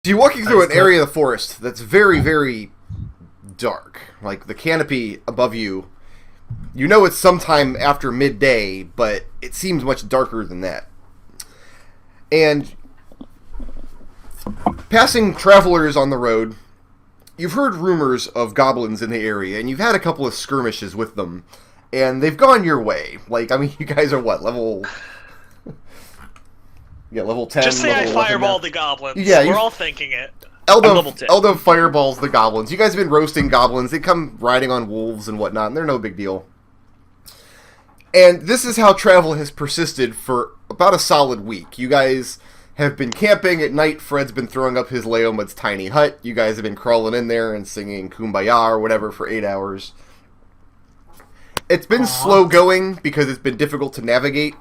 So you're walking through an area of the forest that's very, very dark. Like the canopy above you, you know it's sometime after midday, but it seems much darker than that. And passing travelers on the road, you've heard rumors of goblins in the area, and you've had a couple of skirmishes with them, and they've gone your way. Like, I mean, you guys are what, level... Yeah, level 10. Just say I fireball now. the goblins. Yeah, we're all thinking it. Eldove fireballs the goblins. You guys have been roasting goblins. They come riding on wolves and whatnot, and they're no big deal. And this is how travel has persisted for about a solid week. You guys have been camping at night. Fred's been throwing up his Leomud's tiny hut. You guys have been crawling in there and singing Kumbaya or whatever for 8 hours. It's been slow going because it's been difficult to navigate.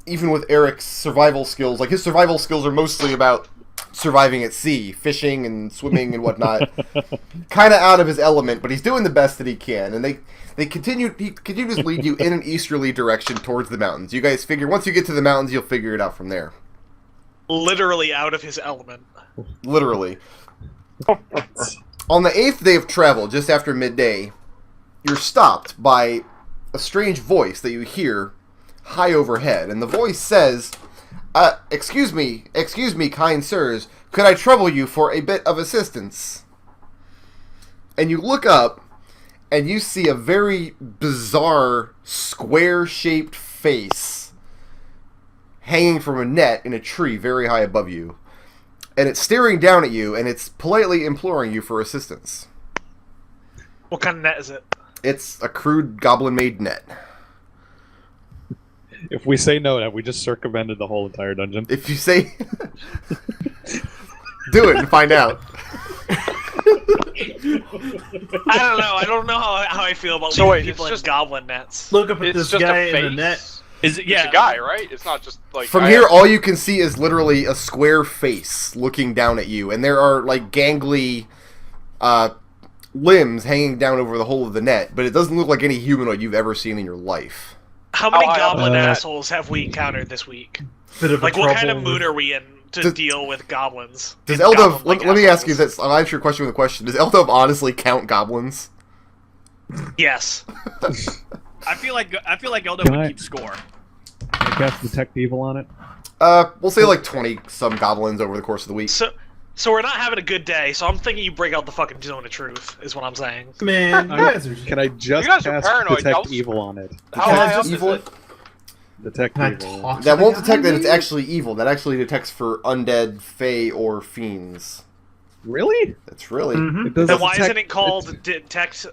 Even with Arik's survival skills, like his survival skills are mostly about surviving at sea, fishing and swimming and whatnot. Kind of out of his element, but he's doing the best that he can. And he continues to lead you in an easterly direction towards the mountains. You guys figure once you get to the mountains, you'll figure it out from there. Literally out of his element. Literally. On the 8th day of travel, just after midday, you're stopped by a strange voice that you hear high overhead, and the voice says, excuse me, kind sirs, could I trouble you for a bit of assistance? And you look up, and you see a very bizarre, square-shaped face hanging from a net in a tree very high above you. And it's staring down at you, and it's politely imploring you for assistance. What kind of net is it? It's a crude goblin-made net. If we say no, have we just circumvented the whole entire dungeon? If you say... Do it and find out. I don't know. I don't know how I feel about leaving people in goblin nets. Look up at this guy in the net. Is it? Yeah, it's a guy, right? It's not just like... From here, all you can see is literally a square face looking down at you, and there are, like, gangly limbs hanging down over the whole of the net, but it doesn't look like any humanoid you've ever seen in your life. How many goblin assholes have we encountered this week? Like, what kind of mood are we in to deal with goblins? Does Eldove... Let me ask you this. I'll answer your question with a question. Does Eldove honestly count goblins? Yes. I feel like Eldove would keep score. Can I cast Detect Evil on it? We'll say like 20-some goblins over the course of the week. So we're not having a good day, so I'm thinking you break out the fucking Zone of Truth, is what I'm saying. Man, you guys are... Can I just guys are cast paranoid. Detect Evil on it? How high up is Evil? it? Detect Evil. That won't detect that it's actually evil. That actually detects for undead, fey, or fiends. Really? That's really... It Then doesn't why detect- isn't it called Detect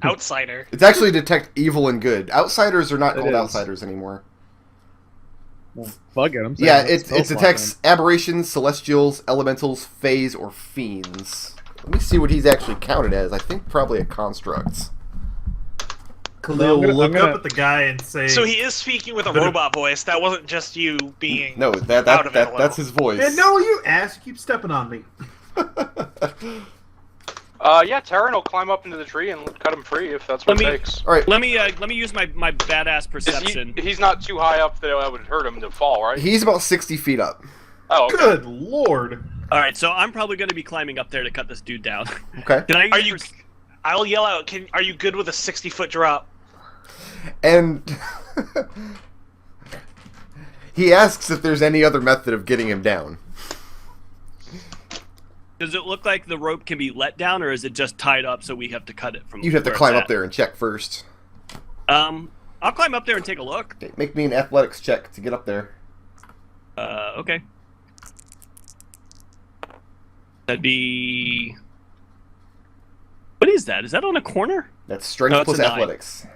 Outsider? It's actually detect evil and good. Outsiders are not It called is. outsiders anymore. Well, fuck it, I'm saying Yeah, that's it detects aberrations, celestials, elementals, fays, or fiends. Let me see what he's actually counted as. I think probably a construct. Khalil will look I'm gonna- up at the guy and say... So he is speaking with a robot voice. That wasn't just you being No, out of it that's his voice. Man, no, you ass. You keep stepping on me. Yeah, Tarin will climb up into the tree and cut him free if that's what it takes. All right, Let me use my badass perception. He's not too high up that it would hurt him to fall, right? he's about 60 feet up. Oh, okay. Good lord. All right, so I'm probably going to be climbing up there to cut this dude down. Okay. Can I? Are you? I'll yell out. Are you good with a 60-foot drop? And he asks if there's any other method of getting him down. Does it look like the rope can be let down, or is it just tied up so we have to cut it from? You'd have to where climb it's up there and check first. I'll climb up there and take a look. Okay, make me an athletics check to get up there. Okay. That'd be. What is that? Is that on a corner? That's strength No, it's plus a 9. athletics.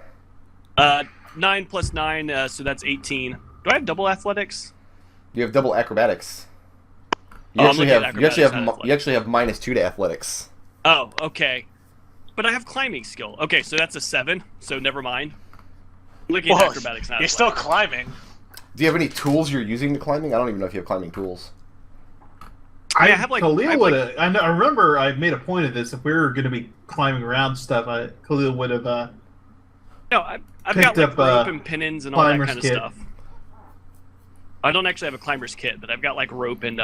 9 plus 9, so that's 18. Do I have double athletics? You have double acrobatics. You I'm actually looking at have you actually acrobatics, have not you actually have -2 to athletics. Oh, okay. But I have climbing skill. Okay, so that's a 7, so never mind. I'm looking at acrobatics, not You're still athletics. climbing. Do you have any tools you're using to climbing? I don't even know if you have climbing tools. I have, like- Khalil I have, would have. I remember I made a point of this. If we were going to be climbing around stuff, Khalil would have. No, I've Picked got like up, rope and pinions and all that climber's kind of kit. stuff. I don't actually have a climber's kit, but I've got like rope and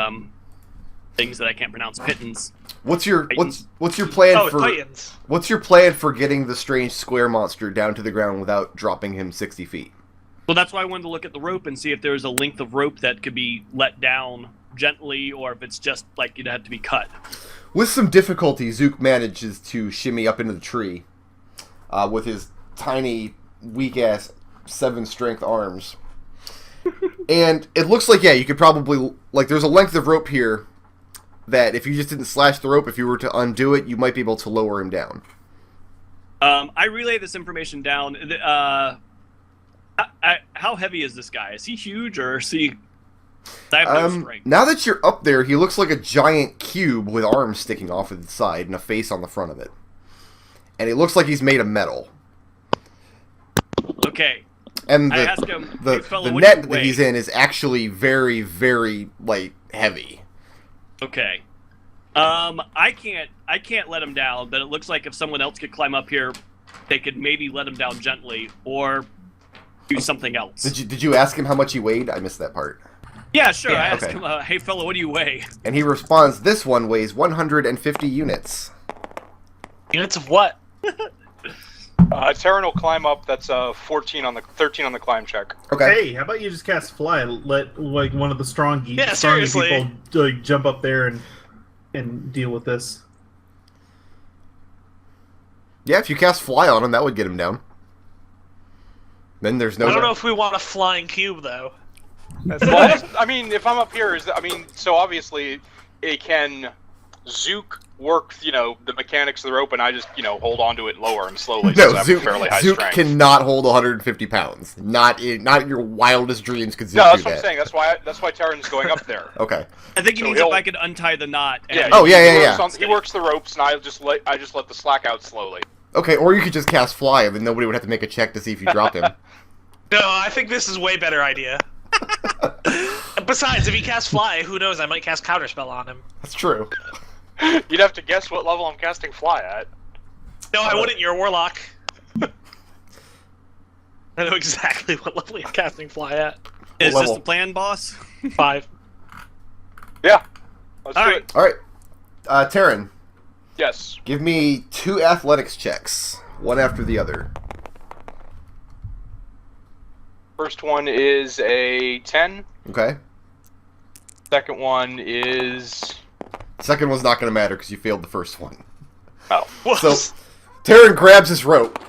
things that I can't pronounce. Pittons. What's your Titans. what's your plan Oh, for Titans. what's your plan for getting the strange square monster down to the ground without dropping him 60 feet? Well, that's why I wanted to look at the rope and see if there's a length of rope that could be let down gently, or if it's just like it'd have to be cut. With some difficulty, Zook manages to shimmy up into the tree with his tiny, weak-ass 7-strength arms. And it looks like, yeah, you could probably... Like, there's a length of rope here that if you just didn't slash the rope, if you were to undo it, you might be able to lower him down. I relay this information down. How heavy is this guy? Is he huge, or is he... I have no strength. Now that you're up there, he looks like a giant cube with arms sticking off of the side and a face on the front of it. And it looks like he's made of metal. Okay. And I ask him, the hey, fella, what net do you that he's weigh? in is actually very, very, like, heavy. Okay. I can't let him down, but it looks like if someone else could climb up here, they could maybe let him down gently, or do something else. Did you ask him how much he weighed? I missed that part. Yeah, sure. Yeah, I asked okay. him, hey fella, what do you weigh? And he responds, this one weighs 150 units. Units of what? Tarin will climb up. That's 13 on the climb check. Okay. Hey, how about you just cast fly? Let like one of the strong Yeah, stronger seriously. people like, jump up there and deal with this. Yeah, if you cast fly on him, that would get him down. Then there's no... I don't know if we want a flying cube, though. Well, I mean, if I'm up here, so obviously it can Zook work, the mechanics of the rope, and I just, hold on to it lower and slowly. No, since I have Zook, fairly high Zook strength. cannot hold 150 pounds. Not in your wildest dreams could Zook No, do that's what that. I'm saying. That's why Tarin's going up there. Okay. I think he So means if he'll- I could untie the knot. And Yeah. Oh, he yeah. works he works the ropes, and I just let the slack out slowly. Okay, or you could just cast fly, and then nobody would have to make a check to see if you dropped him. No, I think this is a way better idea. Besides, if he casts fly, who knows? I might cast counterspell on him. That's true. You'd have to guess what level I'm casting fly at. No, I wouldn't. You're a warlock. I know exactly what level you're casting fly at. Is What this level? the plan, boss? 5. Yeah. Let's All do right. it. Alright. Tarin, Yes. give me 2 athletics checks. One after the other. First one is a 10. Okay? Second one is... Second one's not going to matter because you failed the first one. Oh. So, Tarin grabs his rope,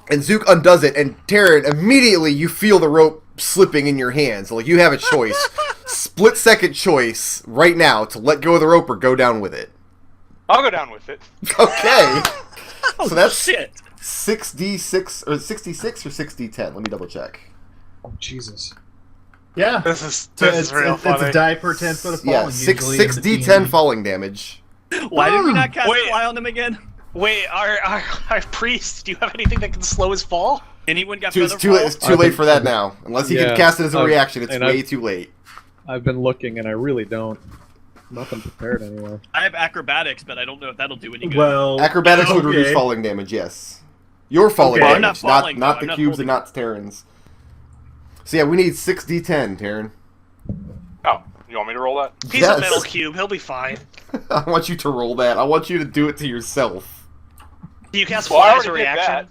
and Zook undoes it, and Tarin, immediately you feel the rope slipping in your hands. Like, you have a choice. Split-second choice right now to let go of the rope or go down with it. I'll go down with it. Okay. So that's Shit. 6d6, or 66 or 6d10? Let me double check. Oh, Jesus. Yeah, This is it's real it's funny. a die per 10 foot of falling. Yeah, 6 usually in the d10 D&D. falling damage. Why did we not cast Wait. fly on him again? Wait, our priest, do you have anything that can slow his fall? Anyone got It's feather too, fall? it's too late for that now. Unless he Yeah, can cast it as a reaction, it's and way too late. I've been looking, and I really don't. Nothing prepared anyway. I have acrobatics, but I don't know if that'll do any good. Well, Acrobatics would reduce okay. falling damage, yes. Your falling Okay. I'm not damage, falling, not though. the I'm not cubes and holding- not Tarin's. So yeah, we need 6d10, Tarin. Oh, you want me to roll that? He's Yes. a metal cube, he'll be fine. I want you to roll that. I want you to do it to yourself. Do you cast Well, I fly as a already did reaction?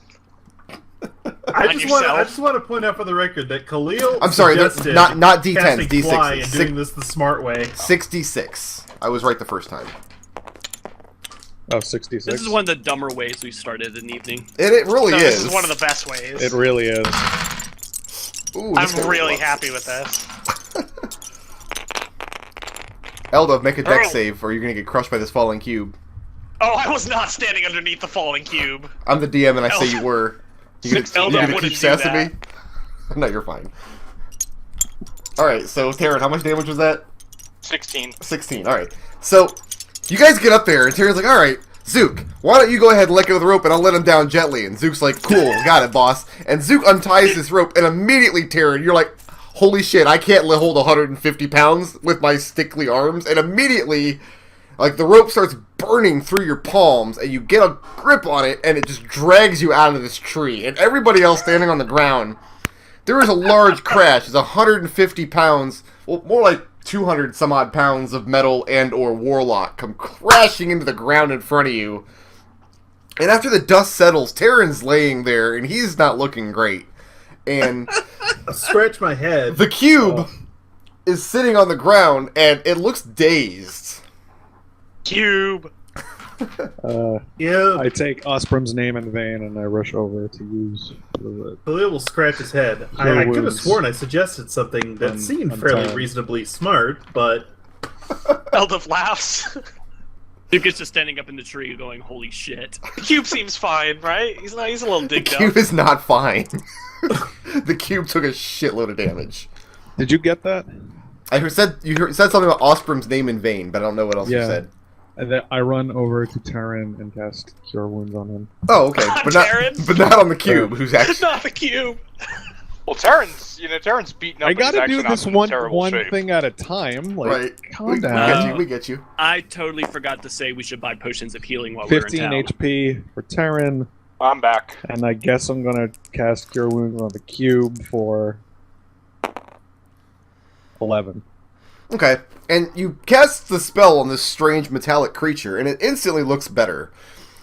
I on just yourself? want to point out for the record that Khalil I'm sorry, that's suggested not d10s, casting fly d6s. and doing this the smart way. 6d6. I was right the first time. Oh, 66. This is one of the dumber ways we started an evening. And it really No, is. this is one of the best ways. It really is. Ooh, this guy I'm really loves happy this. with this. Eldove, make a dex Oh. save or you're gonna get crushed by this falling cube. Oh, I was not standing underneath the falling cube. I'm the DM and I say you were. You gonna, Eldove you gonna wouldn't keep do sassing that. me? No, you're fine. Alright, so Tarin, how much damage was that? 16. 16, alright. So, you guys get up there, and Tarin's like, alright, Zook, why don't you go ahead and let go of the rope, and I'll let him down gently. And Zook's like, cool, got it, boss. And Zook unties this rope, and immediately, Tarin, you're like, holy shit, I can't hold 150 pounds with my stickly arms. And immediately, like, the rope starts burning through your palms, and you get a grip on it, and it just drags you out of this tree. And everybody else standing on the ground, there is a large crash. It's 150 pounds, well, more like 200 some odd pounds of metal and or warlock come crashing into the ground in front of you. And after the dust settles, Tarin's laying there, and he's not looking great. And I scratch my head. the cube is sitting on the ground, and it looks dazed. Cube. Yeah. I take Osprum's name in vain and I rush over to use the Khalil will scratch his head. I could have sworn I suggested something that seemed fairly reasonably smart, but... Eldove laughs. Zook is just standing up in the tree going, holy shit. The cube seems fine, right? He's a little The digged cube up. is not fine. The cube took a shitload of damage. Did you get that? You said something about Osprum's name in vain, but I don't know what else you said. And then I run over to Tarin and cast Cure Wounds on him. Oh, okay, but not on the cube, who's actually Not the cube. Well, Tarin's beaten up. I gotta do this one shape. thing at a time. Like, right. calm down. We get you. I totally forgot to say we should buy potions of healing while we're in 15 town. HP for Tarin, I'm back. and I guess I'm gonna cast Cure Wounds on the cube for 11. Okay, and you cast the spell on this strange metallic creature, and it instantly looks better.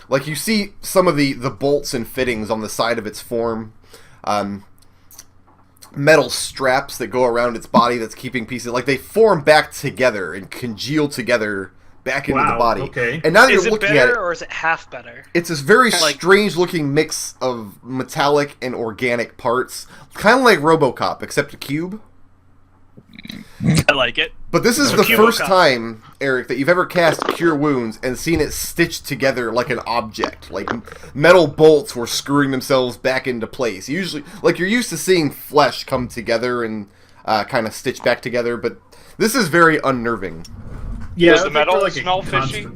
Like, you see some of the bolts and fittings on the side of its form, metal straps that go around its body that's keeping pieces, like, they form back together and congeal together back into the body. Okay. And now that Is you're it looking at better it, or is it half better? it's this very strange-looking mix of metallic and organic parts, kind of like RoboCop, except a cube. I like it. But this is the Cube first Cop. time, Eric, that you've ever cast Cure Wounds and seen it stitched together like an object. Like metal bolts were screwing themselves back into place. Usually, like you're used to seeing flesh come together and kind of stitch back together, but this is very unnerving. Yeah, Does the metal smell fishy?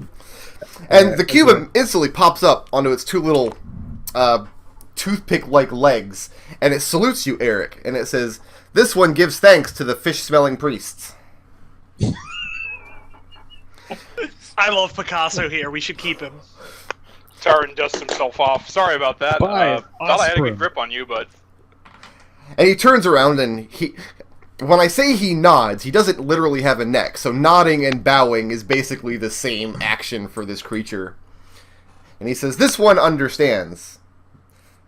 And the cube instantly pops up onto its two little toothpick-like legs, and it salutes you, Eric, and it says, "This one gives thanks to the fish-smelling priests." I love Picasso here. We should keep him. Tarin dusts himself off. Sorry about that. Bye, Thought I had a Osprey. good grip on you, but And he turns around and when I say he nods, he doesn't literally have a neck, so nodding and bowing is basically the same action for this creature. And he says, "This one understands.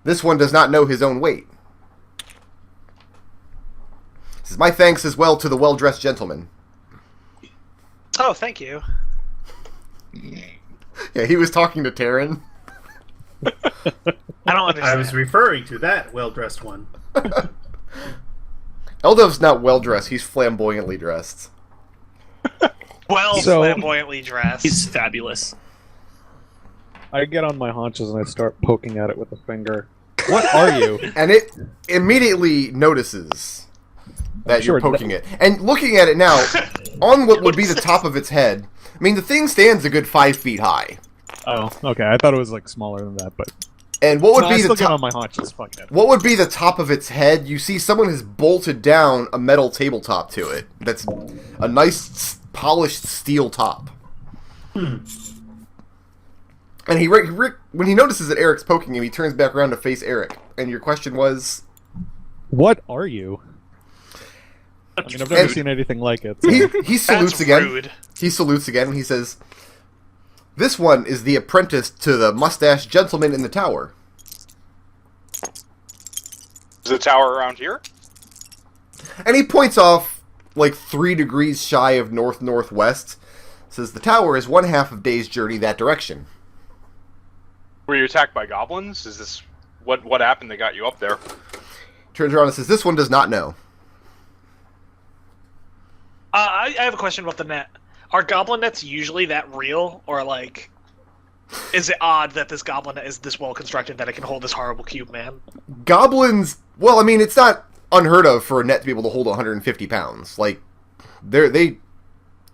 This one does not know his own weight." He says, "My thanks as well to the well-dressed gentleman." Oh, thank you. Yeah, he was talking to Tarin. I don't understand. I was referring to that well-dressed one. Eldove's not well-dressed, he's flamboyantly dressed. Flamboyantly dressed. He's fabulous. I get on my haunches and I start poking at it with a finger. What are you? And it immediately notices that you're Sure, poking it. And looking at it now, on what would be the top of its head, I mean, the thing stands a good 5 feet high. Oh, okay. I thought it was like smaller than that, but And what would I be still the get on top? my haunches. Fuck it. What would be the top of its head? You see, someone has bolted down a metal tabletop to it. That's a nice polished steel top. And when he notices that Eric's poking him, he turns back around to face Eric. And your question was, What are you? I mean, I've never seen anything like it. So. he salutes That's again. rude. He salutes again, and he says, "This one is the apprentice to the mustached gentleman in the tower." is the tower around here? And he points off like 3 degrees shy of north-northwest. Says the tower is 1/2 of day's journey that direction. Were you attacked by goblins? Is this what happened that got you up there? Turns around and says, "This one does not know." I have a question about the net. Are goblin nets usually that real, or like, is it odd that this goblin net is this well constructed that it can hold this horrible cube man? Goblins, well, I mean, it's not unheard of for a net to be able to hold 150 pounds. Like, they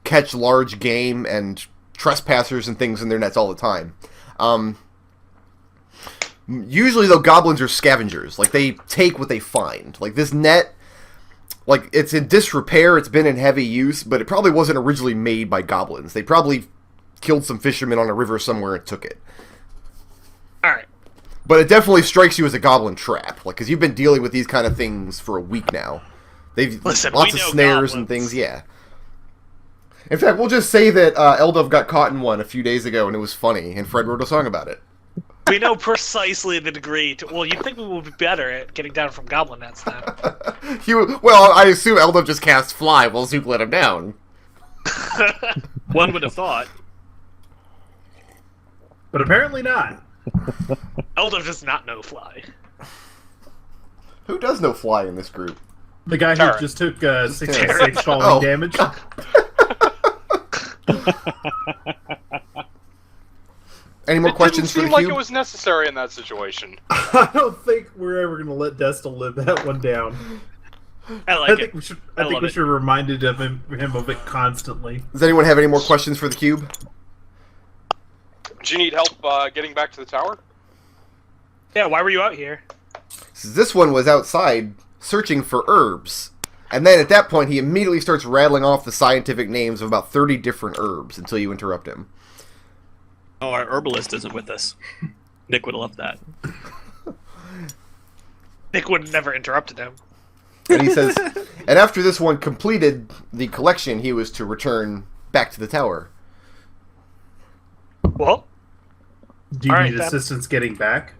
catch large game and trespassers and things in their nets all the time. Usually, though, goblins are scavengers. Like, they take what they find. Like, this net, like, it's in disrepair, it's been in heavy use, but it probably wasn't originally made by goblins. They probably killed some fishermen on a river somewhere and took it. Alright. But it definitely strikes you as a goblin trap, like, because you've been dealing with these kind of things for a week now. They've Listen, lots we of know snares goblins. and things, yeah. In fact, we'll just say that Eldove got caught in one a few days ago, and it was funny, and Fred wrote a song about it. We know precisely the degree to... Well, you'd think we would be better at getting down from goblin nets then. Well, I assume Eldove just cast Fly while Zook let him down. One would have thought. But apparently not. Eldove does not know fly. Who does know Fly in this group? The guy who Tarin. just took 66 Tarin. falling damage. Any more It questions for didn't the seem cube? like it was necessary in that situation. I don't think we're ever going to let Destil live that one down. I I like think it. we should. I I think love we it. should remind of him of it constantly. Does anyone have any more questions for the cube? Do you need help getting back to the tower? Yeah, why were you out here? This one was outside searching for herbs. And then at that point, he immediately starts rattling off the scientific names of about 30 different herbs until you interrupt him. Oh, our herbalist isn't with us. Nick would have loved that. Nick would have never interrupted him. And he says, and after this one completed the collection, he was to return back to the tower. Well, Do you All right, need then. assistance getting back?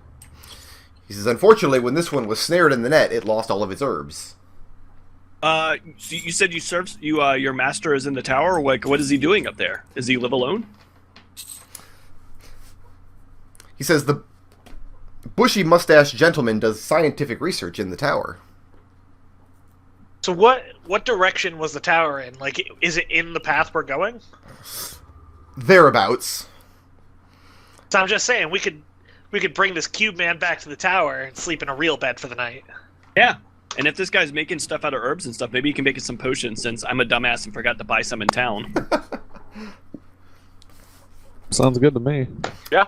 He says, unfortunately, when this one was snared in the net, it lost all of its herbs. So you said you serve your master is in the tower. Like, what is he doing up there? Does he live alone? He says, the bushy-mustached gentleman does scientific research in the tower. so what direction was the tower in? Like, is it in the path we're going? Thereabouts. So I'm just saying, we could bring this cube man back to the tower and sleep in a real bed for the night. Yeah. And if this guy's making stuff out of herbs and stuff, maybe he can make us some potions. Since I'm a dumbass and forgot to buy some in town. Sounds good to me. Yeah.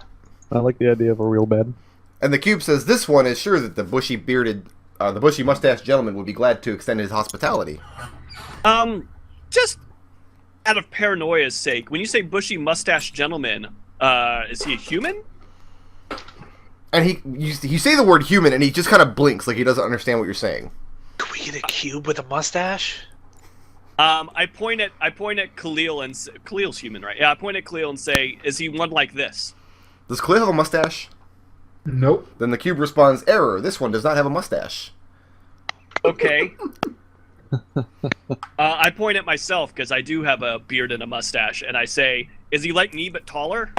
I like the idea of a real bed. And the cube says this one is sure that the bushy-mustached gentleman would be glad to extend his hospitality. Just out of paranoia's sake, when you say bushy mustache gentleman, is he a human? And you say the word human, and he just kind of blinks like he doesn't understand what you're saying. Could we get a cube with a mustache? I point at Khalil and Khalil's human, right? Yeah, I point at Khalil and say, "Is he one like this?" Does Khalil have a mustache? Nope. Then the cube responds, error, this one does not have a mustache. Okay. I point at myself because I do have a beard and a mustache, and I say, "Is he like me but taller?"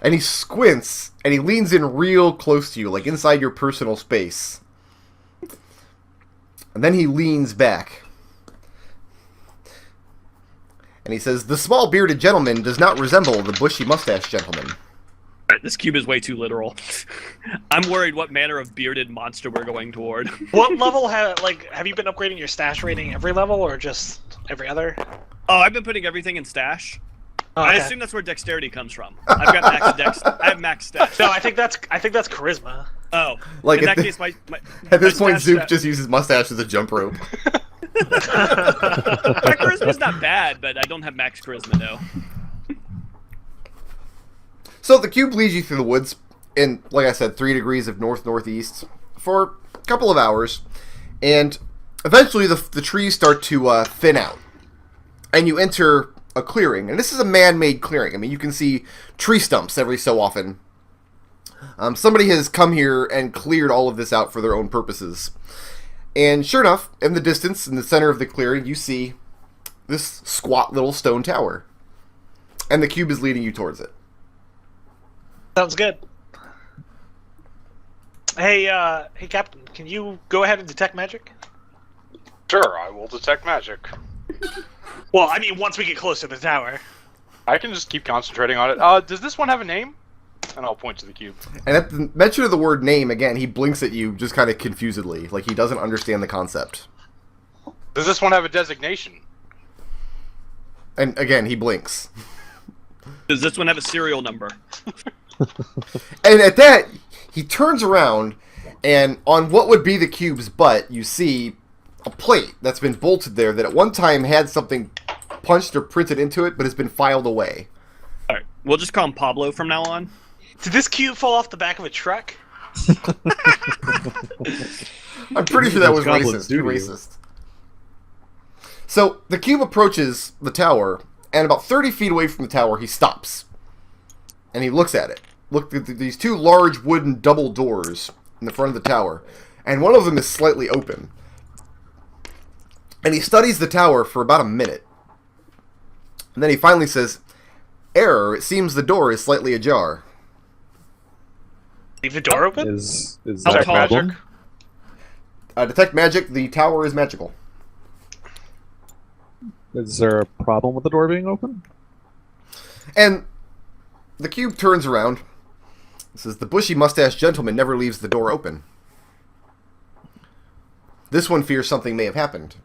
And he squints, and he leans in real close to you, like inside your personal space. And then he leans back. And he says, the small bearded gentleman does not resemble the bushy mustached gentleman. Alright, this cube is way too literal. I'm worried what manner of bearded monster we're going toward. What level have you been upgrading your stash rating every level or just every other? Oh, I've been putting everything in stash. Oh, I okay. assume that's where dexterity comes from. I've got max dex. I have max stash. No, I think that's charisma. Oh, Like in at that the- case, my At this my point, stash Zook stat- just uses mustache as a jump rope. My charisma's not bad, but I don't have max charisma though. So the cube leads you through the woods in, like I said, 3 degrees of north-northeast for a couple of hours. And eventually the trees start to thin out. And you enter a clearing. And this is a man-made clearing. I mean, you can see tree stumps every so often. Somebody has come here and cleared all of this out for their own purposes. And sure enough, in the distance, in the center of the clearing, you see this squat little stone tower. And the cube is leading you towards it. Sounds good. Hey, Captain, can you go ahead and detect magic? Sure, I will detect magic. Well, I mean, once we get close to the tower. I can just keep concentrating on it. Does this one have a name? And I'll point to the cube. And at the mention of the word name, again, he blinks at you just kind of confusedly, like he doesn't understand the concept. Does this one have a designation? And again, he blinks. Does this one have a serial number? And at that, he turns around, and on what would be the cube's butt, you see a plate that's been bolted there that at one time had something punched or printed into it, but has been filed away. All right, we'll just call him Pablo from now on. Did this cube fall off the back of a truck? I'm pretty sure that was Goblins racist. do to you. Racist. So the cube approaches the tower, and about 30 feet away from the tower, he stops. And he looks at it. Look at these two large wooden double doors in the front of the tower, and one of them is slightly open. And he studies the tower for about a minute. And then he finally says, "Error, it seems the door is slightly ajar." Leave the door open? Is How that a tall? problem? Detect magic, the tower is magical. Is there a problem with the door being open? And the cube turns around. It says, "The bushy-mustached gentleman never leaves the door open. This one fears something may have happened."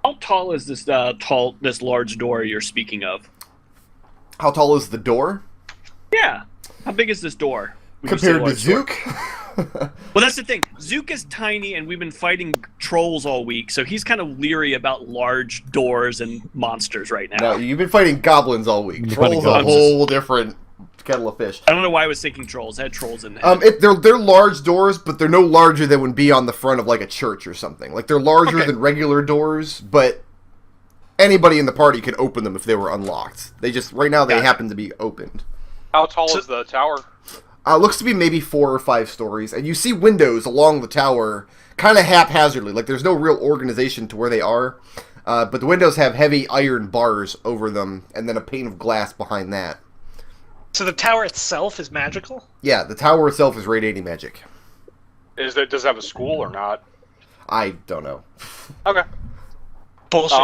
How tall is this this large door you're speaking of? How tall is the door? Yeah. How big is this door? when you say Compared to large door? Zook? Well, that's the thing. Zook is tiny, and we've been fighting trolls all week, so he's kind of leery about large doors and monsters right now. No, you've been fighting goblins all week. You've been Trolls fighting a goblins. whole different kettle of fish. I don't know why I was thinking trolls. I had trolls in there. They're large doors, but they're no larger than would be on the front of like a church or something. Like they're larger Okay. than regular doors, but anybody in the party could open them if they were unlocked. They just right now they Gotcha. happen to be opened. How tall is the tower? Looks to be maybe 4 or 5 stories, and you see windows along the tower, kind of haphazardly. Like there's no real organization to where they are, but the windows have heavy iron bars over them, and then a pane of glass behind that. So the tower itself is magical? Yeah, the tower itself is radiating magic. Does it have a school or not? I don't know. Okay. Bullshit.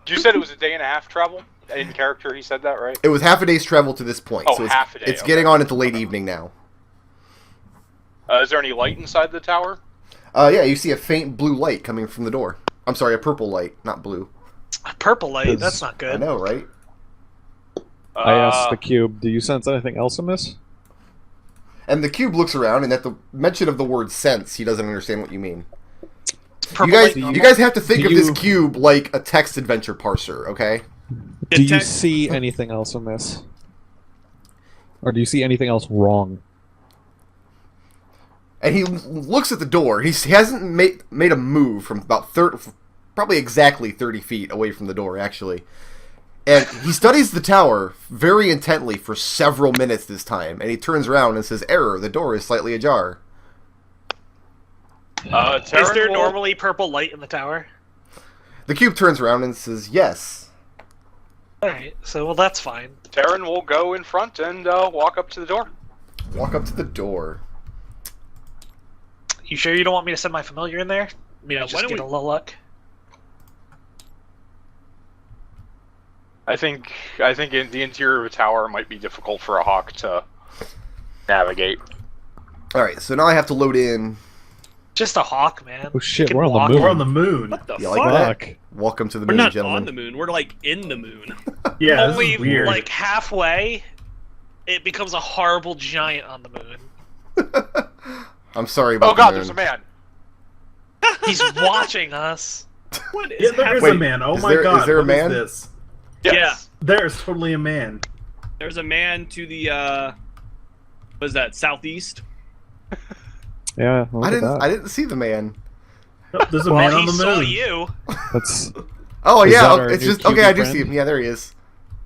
You said it was a day and a half travel? In character, he said that, right? It was half a day's travel to this point, Oh, so half a day, it's okay. getting on into late evening now. Is there any light inside the tower? Yeah, you see a faint blue light coming from the door. I'm sorry, a purple light, not blue. A purple light, Is- that's not I good. know, right? I asked the cube, do you sense anything else amiss? And the cube looks around, and at the mention of the word sense, he doesn't understand what you mean. Purple You light, guys have to think do of this you- cube like a text adventure parser, okay? Do you Detect- see anything else amiss? Or do you see anything else wrong? And he looks at the door. He hasn't made a move from about probably exactly 30 feet away from the door, actually. And he studies the tower very intently for several minutes this time. And he turns around and says, "Error, the door is slightly ajar." Is Tarin there will- normally purple light in the tower? The cube turns around and says, "Yes." Alright, so well that's fine. Tarin will go in front and walk up to the door. Walk up to the door. You sure you don't want me to send my familiar in there? Yeah, why Just don't get we- a little luck. I think in the interior of a tower might be difficult for a hawk to navigate. Alright, so now I have to load in. Just a hawk, man. Oh shit, You can we're on the walk. moon. We're on the moon. What the You fuck? like that? Fuck. Welcome to the We're moon, not gentlemen. on the moon. We're like in the moon. Yeah, this Only is weird. like halfway, it becomes a horrible giant on the moon. I'm sorry about Oh god, the there's a moon. man. He's watching us. What is yeah, there is happening? a man. Oh is my there- god, is there a what man? this? Yes. There's totally a man. There's a man to the what is that, southeast? Yeah, look I at didn't. that. I didn't see the man. Oh, there's a Well, man on he the saw moon. you. That's Oh Is yeah, that our it's new just okay. QB I do friend? see him. Yeah, there he is.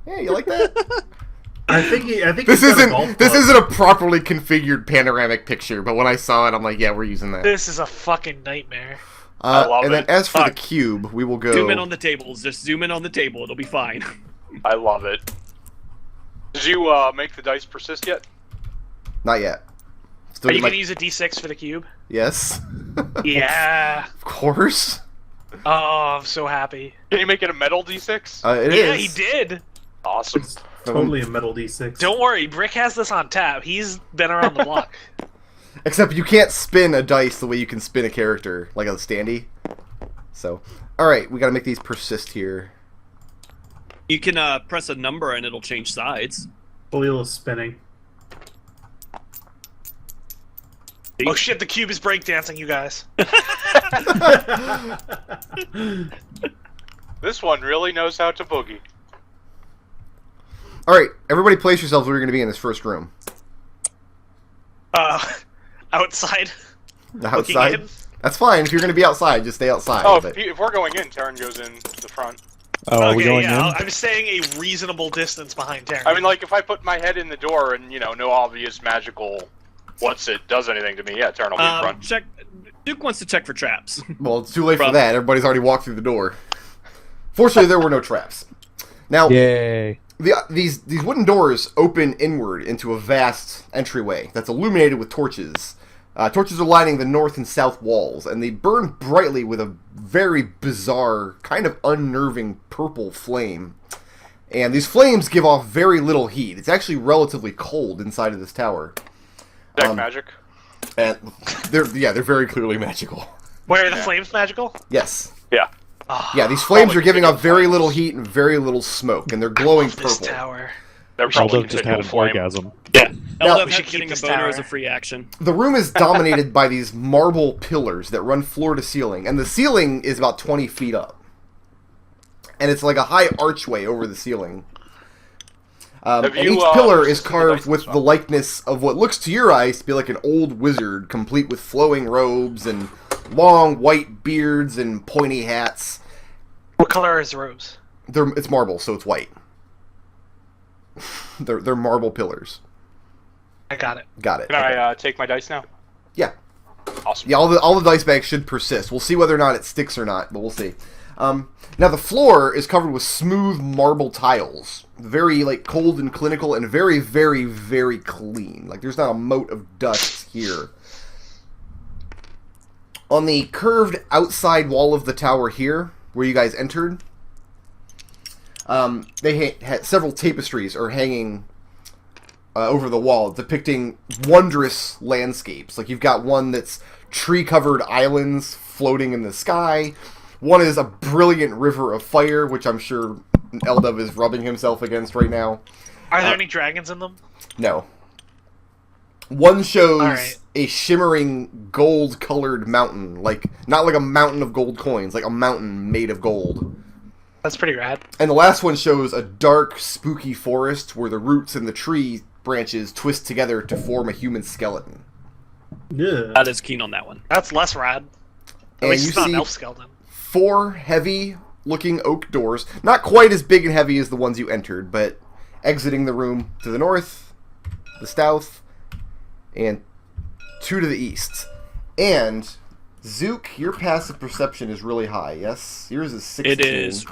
Yeah, you like that? I think This he's got a golf isn't. This club. isn't a properly configured panoramic picture, but when I saw it, I'm like, yeah, we're using that. This is a fucking nightmare. I love and then it. as for the Fuck. cube, we will go. Zoom in on the tables. Just zoom in on the table. It'll be fine. I love it. Did you make the dice persist yet? Not yet. Still Are you get my- gonna use a D6 for the cube? Yes. Yeah. Of course. Oh, I'm so happy. Can you make it a metal d6? It Yeah, is. he did. Awesome. It's totally a metal D6. Don't worry, Brick has this on tap. He's been around the block. Except you can't spin a dice the way you can spin a character, like a standee. So, all right, we gotta make these persist here. You can press a number and it'll change sides. Khalil is spinning. Oh shit, the cube is breakdancing, you guys. This one really knows how to boogie. All right, everybody, place yourselves where you're gonna be in this first room. Outside. Looking Outside. in. That's fine. If you're going to be outside, just stay outside. Oh, but- if we're going in, Tarin goes in to the front. Oh, are we Okay, going yeah, in? I'm staying a reasonable distance behind Tarin. I mean, like, if I put my head in the door and, no obvious magical does anything to me, yeah, Tarin will be in front. Check. Duke wants to check for traps. Well, it's too late for Probably. that. Everybody's already walked through the door. Fortunately, there were no traps. Now, Yay. these wooden doors open inward into a vast entryway that's illuminated with torches. Torches are lining the north and south walls, and they burn brightly with a very bizarre, kind of unnerving purple flame. And these flames give off very little heat. It's actually relatively cold inside of this tower. Deck magic. And they're very clearly magical. Where are the flames magical? Yes. Yeah. Oh, Yeah, these flames Probably are giving off continual very flames. little heat and very little smoke, and they're glowing this purple. tower. They're probably Eldove just had an continual flame. orgasm. Yeah. Now- Eldove We should had keep getting a this boner tower. as a free action. The room is dominated by these marble pillars that run floor to ceiling, and the ceiling is about 20 feet up. And it's like a high archway over the ceiling. Have And you, each pillar is seen the carved dice with as the well? likeness of what looks to your eyes to be like an old wizard, complete with flowing robes and long white beards and pointy hats. What color is the robes? It's marble, so it's white. They're marble pillars. I got it. Got it. Can I take my dice now? Yeah. Awesome. Yeah, all the dice bags should persist. We'll see whether or not it sticks or not, but we'll see. Now the floor is covered with smooth marble tiles, very like cold and clinical, and very, very, very clean. Like there's not a mote of dust here. On the curved outside wall of the tower here, where you guys entered, they had several tapestries are hanging over the wall, depicting wondrous landscapes. Like you've got one that's tree-covered islands floating in the sky. One is a brilliant river of fire, which I'm sure Eldove is rubbing himself against right now. Are there any dragons in them? No. One shows Alright. a shimmering gold-colored mountain, like not like a mountain of gold coins, like a mountain made of gold. That's pretty rad. And the last one shows a dark, spooky forest where the roots and the tree branches twist together to form a human skeleton. Yeah. Not as keen on that one. That's less rad. At And least you it's not see an elf skeleton. 4 heavy-looking oak doors, not quite as big and heavy as the ones you entered, but exiting the room to the north, the south, and 2 to the east. And Zook, your passive perception is really high, yes? Yours is 16. It is.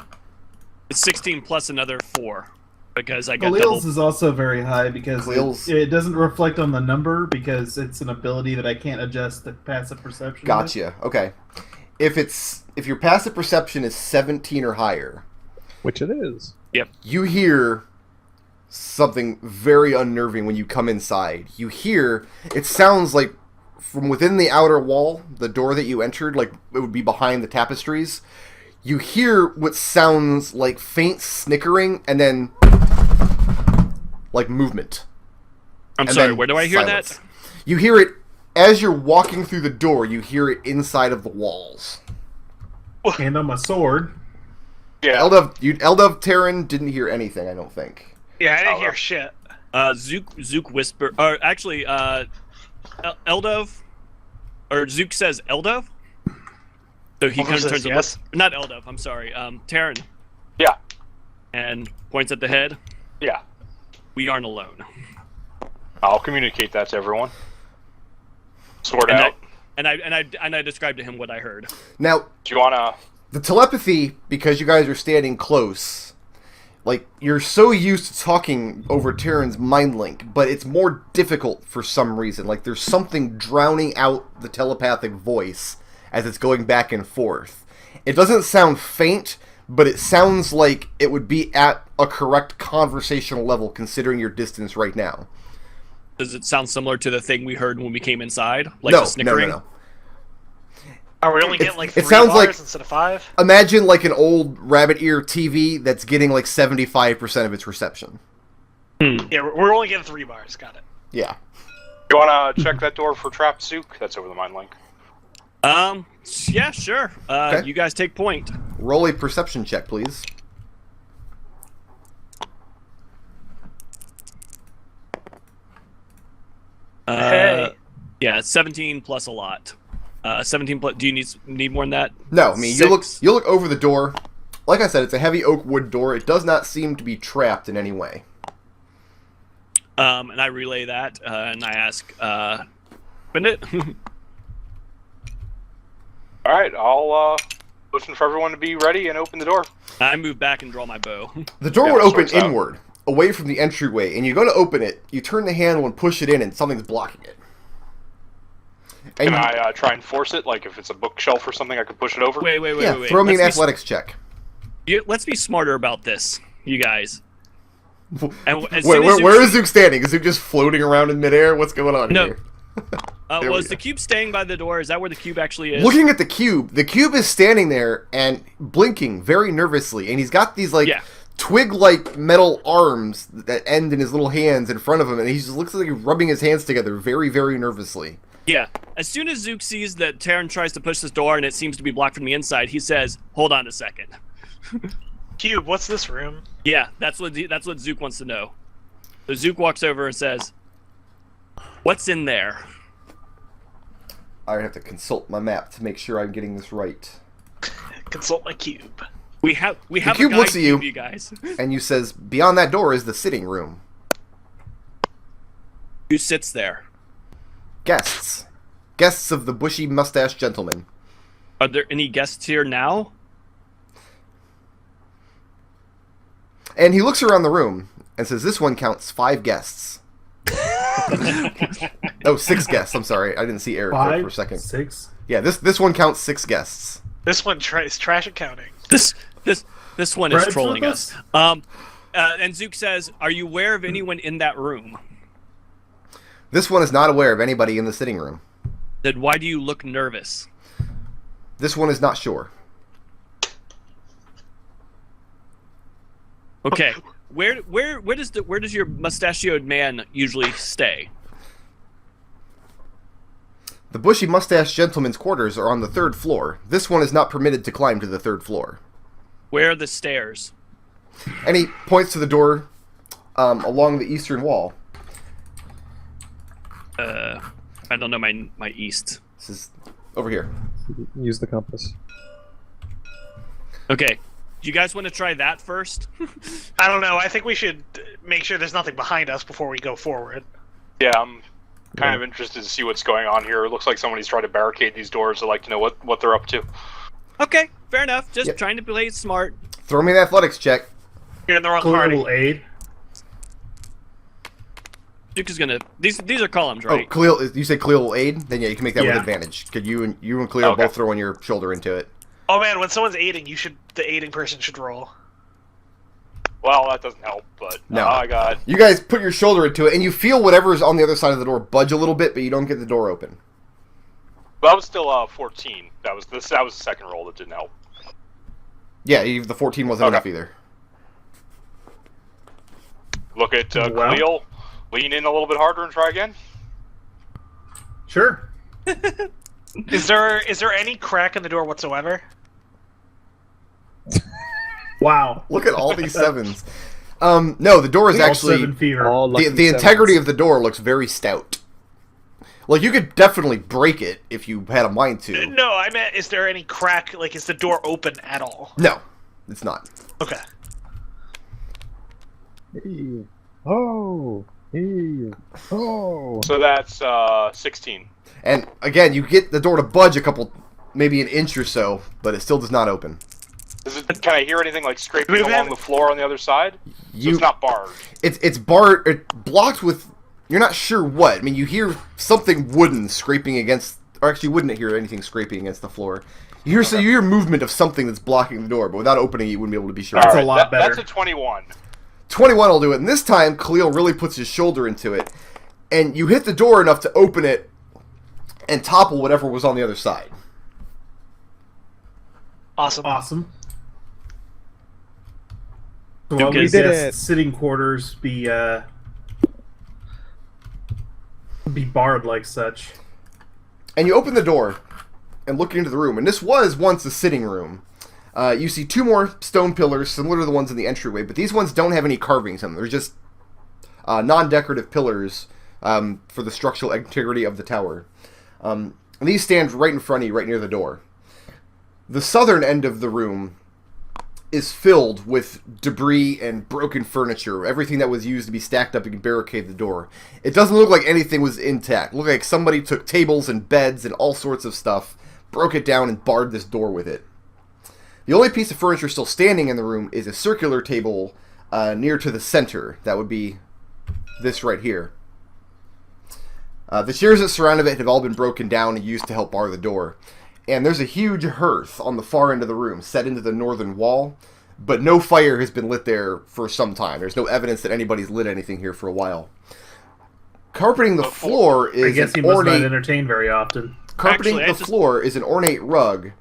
It's 16 plus another 4 because I got Khalil's double. is also very high because Khalil's- it doesn't reflect on the number because it's an ability that I can't adjust the passive perception. with. Gotcha. Okay. If your passive perception is 17 or higher, Which it is. you hear something very unnerving when you come inside. You hear, it sounds like from within the outer wall, the door that you entered, like it would be behind the tapestries, you hear what sounds like faint snickering and then like movement. I'm and sorry. then Where do I hear silence. that? You hear it as you're walking through the door, you hear it inside of the walls. And on my sword. Yeah. Eldove Tarin didn't hear anything, I don't think. Yeah, I didn't Oh, hear well. shit. Zook whisper. Or actually, Eldove, or Zook says Eldove. So he Eldove kind of says turns yes. to look. Not Eldove. I'm sorry. Tarin. Yeah. And points at the head. Yeah. We aren't alone. I'll communicate that to everyone. Sword And out. I described to him what I heard. Now, Do you wanna? the telepathy, because you guys are standing close, like, you're so used to talking over Tarin's mind link, but it's more difficult for some reason. Like, there's something drowning out the telepathic voice as it's going back and forth. It doesn't sound faint, but it sounds like it would be at a correct conversational level considering your distance right now. Does it sound similar to the thing we heard when we came inside? Like No, the snickering? no. Are we only getting like it 3 sounds bars like- instead of 5? Imagine like an old rabbit ear TV that's getting like 75% of its reception. Yeah, we're only getting 3 bars. Got it. Yeah. You wanna check that door for trapped Zook? That's over the mind link. Yeah, sure. Okay. You guys take point. Roll a perception check, please. Hey. Yeah, 17 plus a lot. 17 plus. Do you need more than that? No, I mean Six. you look over the door. Like I said, it's a heavy oak wood door. It does not seem to be trapped in any way. And I relay that, and I ask, open it? All right, I'll motion for everyone to be ready and open the door. I move back and draw my bow. The door Yeah, would open sorts out. inward, away from the entryway, and you go to open it, you turn the handle and push it in, and something's blocking it. And Can I try and force it? Like if it's a bookshelf or something, I could push it over. Wait. throw me an Let's athletics check. let's be smarter about this, you guys. And Where is Zook standing? Is Zook just floating around in midair? What's going on No. here? There we Was go. the cube staying by the door? Is that where the cube actually is? Looking at the cube is standing there and blinking very nervously, and he's got these Yeah. twig-like metal arms that end in his little hands in front of him, and he just looks like he's rubbing his hands together very, very nervously. Yeah. As soon as Zook sees that Tarin tries to push this door and it seems to be blocked from the inside, he says, "Hold on a second." Cube, what's this room? Yeah, that's what Zook wants to know. So Zook walks over and says, "What's in there?" I have to consult my map to make sure I'm getting this right. Consult my cube. We have cube a guide looks at you. cube, you guys. And you says, beyond that door is the sitting room. Who sits there? Guests. Guests of the bushy mustached gentleman. Are there any guests here now? And he looks around the room and says, this one counts 5 guests. Oh, 6 guests. I'm sorry. I didn't see Arik there for a second. 6. Yeah, this one counts 6 guests. This one is trash accounting. This one is Bread trolling for us. And Zook says, "Are you aware of anyone in that room?" This one is not aware of anybody in the sitting room. Then why do you look nervous? This one is not sure. Okay, where does your mustachioed man usually stay? The bushy mustached gentleman's quarters are on the 3rd floor. This one is not permitted to climb to the 3rd floor. Where are the stairs? And he points to the door along the eastern wall. I don't know my east. This is over here. Use the compass. Okay, do you guys want to try that first? I don't know. I think we should make sure there's nothing behind us before we go forward. Yeah, I'm kind of interested to see what's going on here. It looks like somebody's trying to barricade these doors. I'd like to know what they're up to. Okay, fair enough. Just Yep. trying to play it smart. Throw me an athletics check. You're in the wrong Khalil party. will aid. Duke is gonna. These are columns, Oh, right? Khalil, you say Khalil will aid? Then yeah, you can make that with Yeah. advantage. Could you and Khalil Okay. both throw in your shoulder into it? Oh man, when someone's aiding, the aiding person should roll. Well, that doesn't help, but No. I got. You guys put your shoulder into it, and you feel whatever's on the other side of the door budge a little bit, but you don't get the door open. Well, that was still 14. That was the second roll that didn't help. Yeah, the 14 wasn't Okay. enough either. Look at Wow. Khalil. Lean in a little bit harder and try again. Sure. Is there any crack in the door whatsoever? Wow. Look at all these 7s. No, the door is All actually 7 feet are. All lucky the integrity sevens. of the door looks very stout. Like you could definitely break it if you had a mind to. No, I meant is there any crack? Like, is the door open at all? No, it's not. Okay. Hey. Oh. Hey. Oh. So that's 16. And again, you get the door to budge maybe an inch or so, but it still does not open. Can I hear anything like scraping Do we have- along the floor on the other side? So You, it's not barred. it's blocked with. You're not sure what. I mean, you hear something wooden scraping against, or actually, you wouldn't hear anything scraping against the floor. You hear movement of something that's blocking the door, but without opening it, you wouldn't be able to be sure. That's All a lot better. That's a 21. 21 will do it, and this time Khalil really puts his shoulder into it, and you hit the door enough to open it and topple whatever was on the other side. Awesome. Awesome. So Duke while we is- did guess it. sitting quarters be barred like such. And you open the door and look into the room, and this was once a sitting room. You see 2 more stone pillars similar to the ones in the entryway, but these ones don't have any carvings on them. They're just non-decorative pillars for the structural integrity of the tower. And these stand right in front of you, right near the door. The southern end of the room is filled with debris and broken furniture, everything that was used to be stacked up and barricade the door. It doesn't look like anything was intact. It looked like somebody took tables and beds and all sorts of stuff, broke it down, and barred this door with it. The only piece of furniture still standing in the room is a circular table near to the center. That would be this right here. The chairs that surrounded it have all been broken down and used to help bar the door. And there's a huge hearth on the far end of the room, set into the northern wall, but no fire has been lit there for some time. There's no evidence that anybody's lit anything here for a while. Carpeting the floor is I guess he an must ornate... not entertain very often. Carpeting Actually, the floor is an ornate rug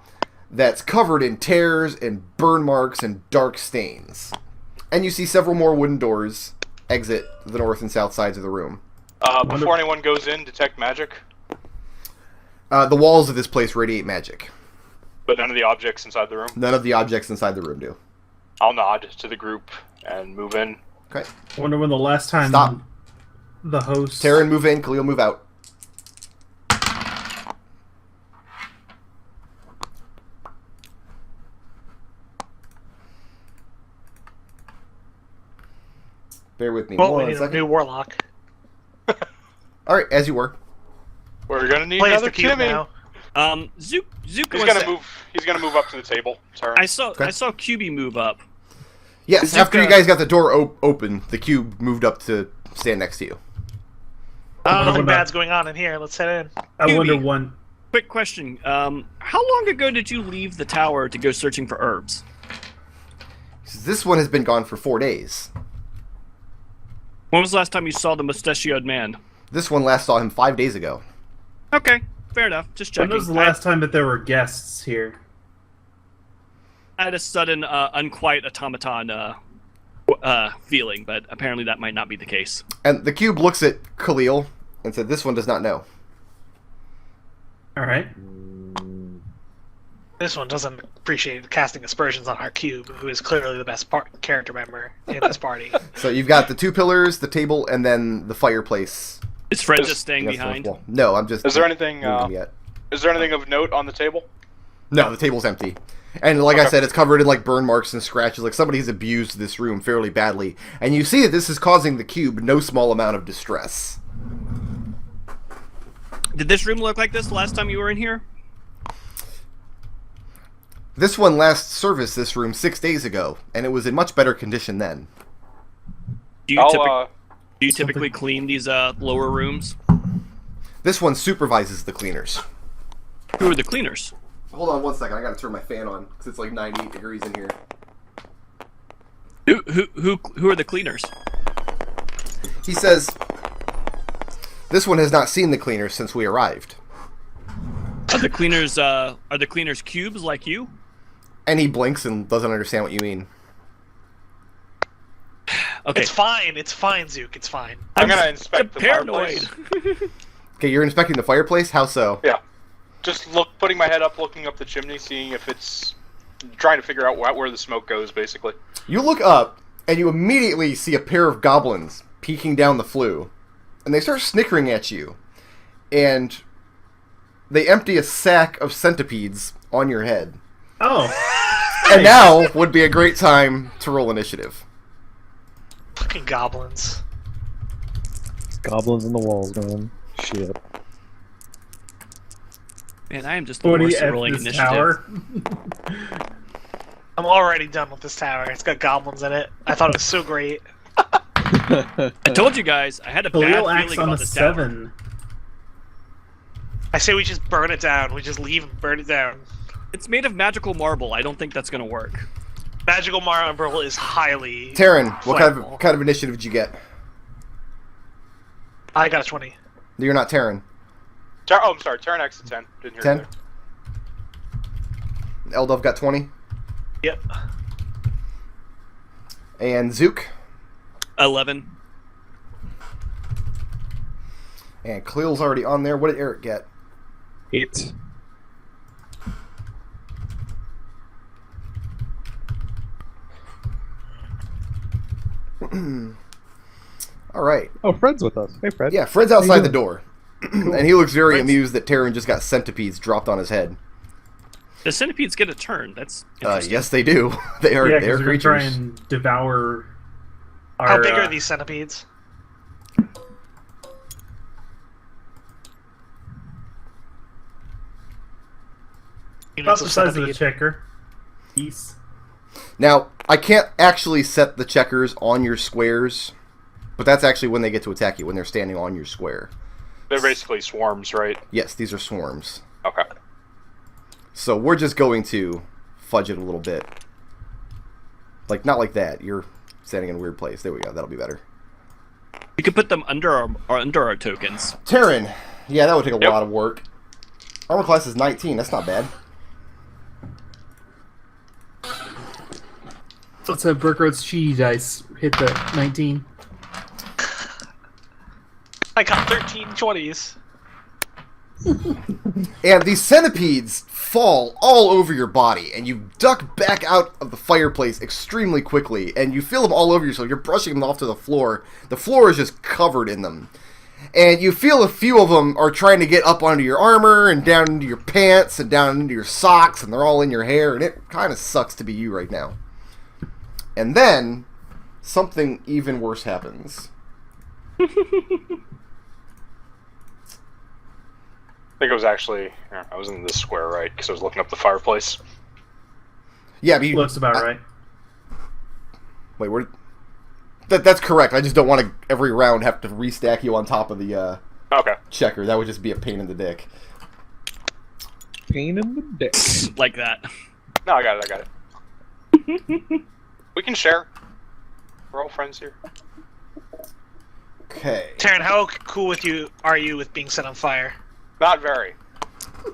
that's covered in tears and burn marks and dark stains. And you see several more wooden doors exit the north and south sides of the room. Before anyone goes in, detect magic. The walls of this place radiate magic. But none of the objects inside the room. None of the objects inside the room do. I'll nod to the group and move in. Okay. I wonder when the last time Stop. the host... Tarin, move in. Khalil, move out. Bear with me Well, we one need a second. new Warlock. Alright, as you were. We're gonna need Plays another the cube Timmy. now. Zook He's wants gonna to- move. He's gonna move up to the table. Turn. I saw QB move up. Yes, Zook, after you guys got the door open, the cube moved up to stand next to you. Nothing about- bad's going on in here. Let's head in. I wonder QB. one... Quick question. How long ago did you leave the tower to go searching for herbs? This one has been gone for 4 days. When was the last time you saw the mustachioed man? This one last saw him 5 days ago. Okay, fair enough. Just checking. When was the last time that there were guests here? I had a sudden unquiet automaton feeling, but apparently that might not be the case. And the cube looks at Khalil and said, "This one does not know." Alright. This one doesn't appreciate casting aspersions on our cube, who is clearly the best character member in this party. So you've got the 2 pillars, the table, and then the fireplace. Is Fred Is- just staying against the north behind? wall. No, I'm just. Is there anything? moving yet. Is there anything of note on the table? No, the table's empty. And like I Okay. said, it's covered in like burn marks and scratches. Like somebody's abused this room fairly badly. And you see that this is causing the cube no small amount of distress. Did this room look like this the last time you were in here? This one last serviced this room 6 days ago, and it was in much better condition then. Do you, I'll do you typically clean these lower rooms? This one supervises the cleaners. Who are the cleaners? Hold on 1 second, I gotta turn my fan on, because it's like 98 degrees in here. Who are the cleaners? He says, this one has not seen the cleaners since we arrived. Are the cleaners cubes like you? And he blinks and doesn't understand what you mean. Okay. It's fine, Zook, it's fine. I'm gonna inspect the paranoid. fireplace. Okay, you're inspecting the fireplace? How so? Yeah. Just putting my head up, looking up the chimney, seeing if it's trying to figure out where the smoke goes, basically. You look up, and you immediately see a pair of goblins peeking down the flue. And they start snickering at you. And they empty a sack of centipedes on your head. Oh, And now would be a great time to roll initiative. Fucking goblins. Goblins in the walls, man. Shit. Man, I am just the 40 worst at at rolling this initiative. tower. I'm already done with this tower. It's got goblins in it. I thought it was so great. I told you guys, I had a bad Khalil acts feeling on about a this tower. 7. I say we just burn it down. We just leave and burn it down. It's made of magical marble. I don't think that's gonna work. Magical Marble is highly... Tarin, what flammable. kind of initiative did you get? I got a 20. You're not Tarin. I'm sorry. Turn X to 10. Didn't hear 10? you Eldove got 20. Yep. And Zook. 11. And Khalil's already on there. What did Arik get? 8. All right. Oh, Fred's with us. Hey, Fred. Yeah, Fred's outside How you the doing? door. And he looks very amused that Tarin just got centipedes dropped on his head. The centipedes get a turn. That's interesting. Yes, they do. They are Yeah, they are because we're going to try creatures. and devour our... How big are these centipedes? About Units the of size of the centipede. checker. Piece. Now, I can't actually set the checkers on your squares, but that's actually when they get to attack you, when they're standing on your square. They're basically swarms, right? Yes, these are swarms. Okay. So we're just going to fudge it a little bit. Like, not like that. You're standing in a weird place. There we go. That'll be better. We could put them under our tokens. Tarin. Yeah, that would take a Yep. lot of work. Armor class is 19. That's not bad. So let's have Burkroad's cheese dice hit the 19. I got 13 20s. And these centipedes fall all over your body, and you duck back out of the fireplace extremely quickly, and you feel them all over yourself. You're brushing them off to the floor. The floor is just covered in them. And you feel a few of them are trying to get up onto your armor, and down into your pants, and down into your socks, and they're all in your hair, and it kind of sucks to be you right now. And then, something even worse happens. I think it was actually... I was in this square, right? Because I was looking up the fireplace. Yeah, but you... Looks about right. Wait, where... That's correct. I just don't want to, every round, have to restack you on top of the Okay. checker. That would just be a pain in the dick. Pain in the dick. Like that. No, I got it. We can share. We're all friends here. Okay. Tarin, how cool with you are you with being set on fire? Not very.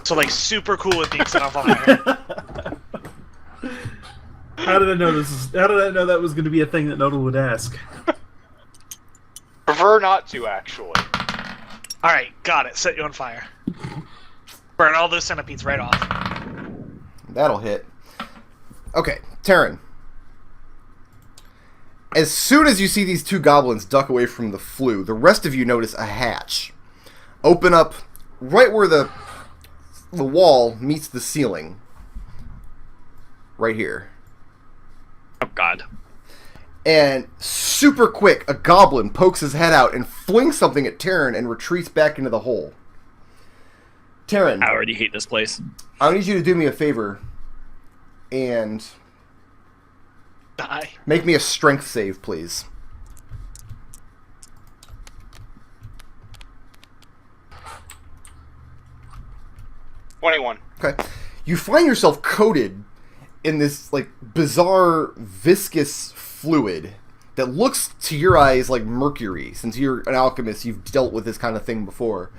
So like super cool with being set on fire. How did I know How did I know that was going to be a thing that Nodal would ask? Prefer not to, actually. All right, got it. Set you on fire. Burn all those centipedes right off. That'll hit. Okay, Tarin. As soon as you see these two goblins duck away from the flue, the rest of you notice a hatch open up right where the wall meets the ceiling. Right here. Oh God. And super quick, a goblin pokes his head out and flings something at Tarin and retreats back into the hole. Tarin, I already hate this place. I need you to do me a favor and Die. make me a strength save, please. $21. Okay. You find yourself coated in this like bizarre viscous fluid that looks to your eyes like mercury. Since you're an alchemist, you've dealt with this kind of thing before.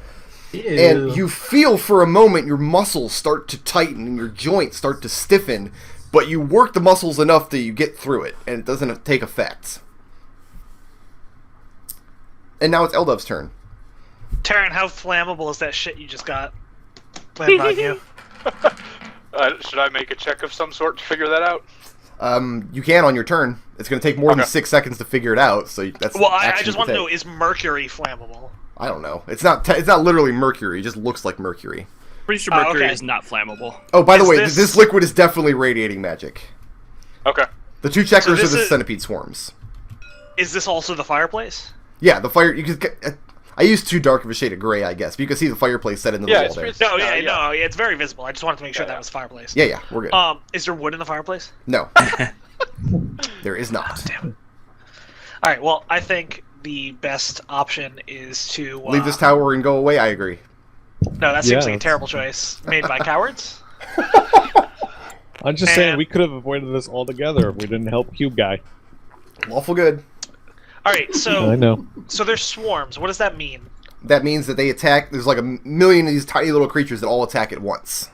Ew. And you feel for a moment your muscles start to tighten and your joints start to stiffen, but you work the muscles enough that you get through it, and it doesn't take effect. And now it's Eldove's turn. Tarin, how flammable is that shit you just got planted on you? Should I make a check of some sort to figure that out? You can on your turn. It's going to take more than Okay. 6 seconds to figure it out. So that's Well, I action just you want to can know, take. is mercury flammable? I don't know. It's not literally mercury. It just looks like mercury. Pretty sure mercury okay. is not flammable. Oh, by the Is way, this- this liquid is definitely radiating magic. Okay. The two checkers this are the is- centipede swarms. Is this also the fireplace? Yeah, the fire. You could. I used too dark of a shade of gray, I guess, but you can see the fireplace set into the Yeah, wall it's, there. it's No, yeah, no, it's very visible. I just wanted to make sure Yeah, that was the fireplace. Yeah, we're good. Is there wood in the fireplace? No, there is not. Damn it. All right. Well, I think the best option is to Leave this tower and go away. I agree. No, that seems Yeah, like a that's- terrible choice made by cowards. I'm just saying And- we could have avoided this altogether if we didn't help Cube Guy. Lawful good. All right. I So know. there's swarms. What does that mean? That means that they attack. There's like a million of these tiny little creatures that all attack at once.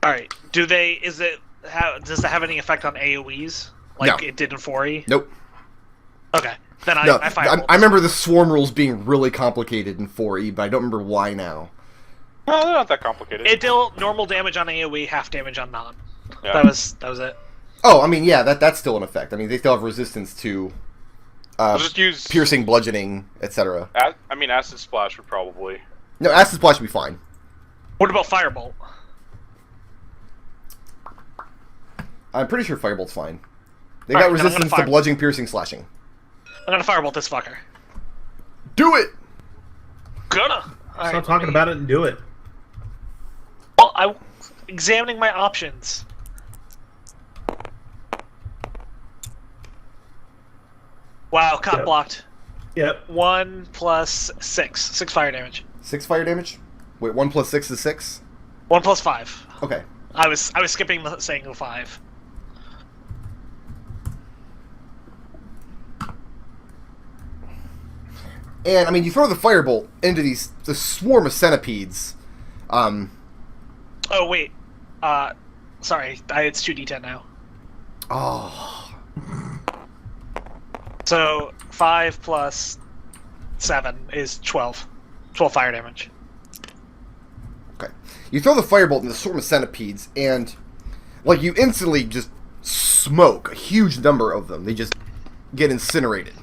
All right. Does it have any effect on AOE's like No. it did in 4E? Nope. Okay. Then No, I fire. I remember the swarm rules being really complicated in 4E, but I don't remember why now. No, they're not that complicated. It dealt normal damage on AOE, half damage on non. Yeah. That was it. Oh, I mean, yeah, that's still in effect. I mean, they still have resistance to I'll just use piercing, bludgeoning, etc. I mean, acid splash would probably No, acid splash should be fine. What about firebolt? I'm pretty sure firebolt's fine. They All got right, then I'm resistance gonna to bludgeoning, piercing, slashing. I'm gonna firebolt this fucker. Do it. Gonna. Stop talking about it and do it. Well, I'm examining my options. Wow, cock Yep. blocked. Yep. 1 plus 6. 6 fire damage. 6 fire damage. Wait, 1 plus 6 is 6. 1 plus 5. Okay. I was skipping the saying 5. And I mean, you throw the firebolt into the swarm of centipedes. Oh wait. Sorry. It's 2d10 now. Oh. So 5 plus 7 is 12. 12 fire damage. Okay. You throw the firebolt in the swarm of centipedes, and like you instantly just smoke a huge number of them. They just get incinerated.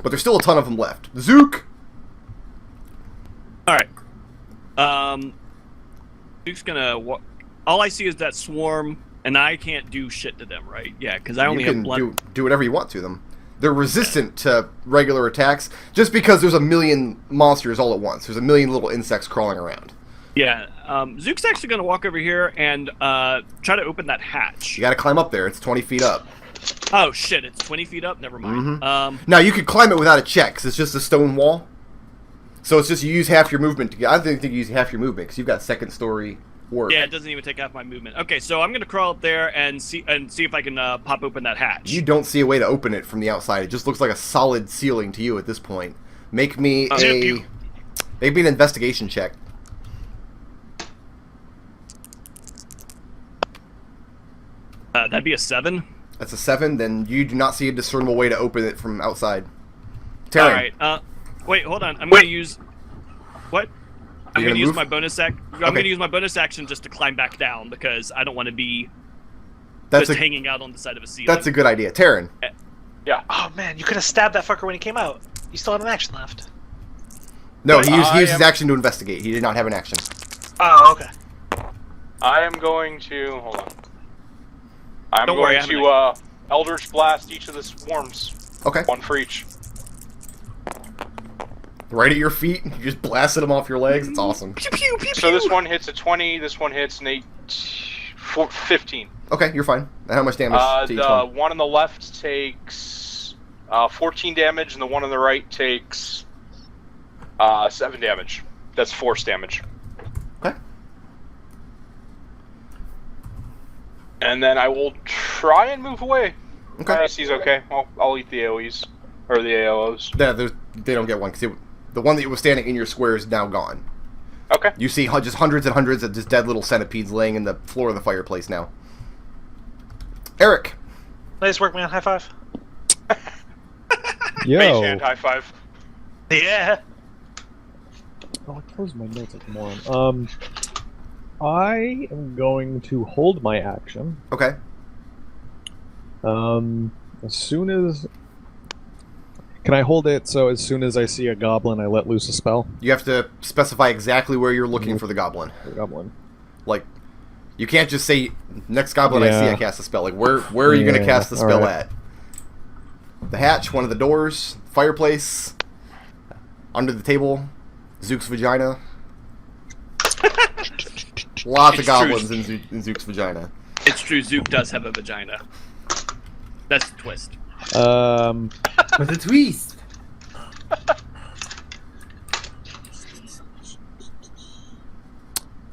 But there's still a ton of them left. Zook. All right. Duke's gonna. All I see is that swarm, and I can't do shit to them, right? Yeah, because I only You have can blood. do whatever you want to them. They're resistant to regular attacks just because there's a million monsters all at once. There's a million little insects crawling around. Yeah. Zook's actually gonna walk over here and try to open that hatch. You got to climb up there. It's 20 feet up. Oh shit! It's 20 feet up. Never mind. Now you could climb it without a check, 'cause it's just a stone wall. So it's just you use half your movement to get. I think you use half your movement because you've got second story work. Yeah, it doesn't even take half my movement. Okay, so I'm gonna crawl up there and see if I can pop open that hatch. You don't see a way to open it from the outside. It just looks like a solid ceiling to you at this point. Make me Zook, an investigation check. That'd be a 7. That's a 7. Then you do not see a discernible way to open it from outside. All Tarin. right. Wait, hold on. I'm gonna use. What? I'm You're gonna gonna use move? my bonus I'm gonna use my bonus action just to climb back down because I don't want to be That's just a hanging out on the side of a ceiling. that's a good idea, Tarin. Yeah. Oh man, you could have stabbed that fucker when he came out. You still had an action left. No, he used I his am- action to investigate. He did not have an action. Oh, okay. I am going to hold on. I'm Don't worry, going I have to Eldritch Blast each of the swarms. Okay. One for each. Right at your feet, you just blasted him off your legs. It's awesome. Pew, pew, pew, So this pew. one hits a 20. This one hits an 15. Okay, you're fine. And how much damage to each The one? one on the left takes 14 damage, and the one on the right takes 7 damage. That's force damage. Okay. And then I will try and move away. Okay. He's okay. I'll eat the AoEs. Or the AOs. Yeah, they don't get one because the one that was standing in your square is now gone. Okay. You see just hundreds and hundreds of just dead little centipedes laying in the floor of the fireplace now. Arik. Nice work, man. High five. Mage Yo. hand high five. Yeah. Oh, I closed my notes at the morning. I am going to hold my action. Okay. As soon as... Can I hold it so as soon as I see a goblin, I let loose a spell? You have to specify exactly where you're looking for the goblin. The goblin. Like, you can't just say, next goblin I see, I Yeah. cast a spell. Like, where are you going to Yeah, cast the spell alright. at? The hatch, one of the doors, fireplace, under the table, Zook's vagina. Lots of It's goblins true. in Zook's vagina. It's true. Zook does have a vagina. That's the twist. With a twist.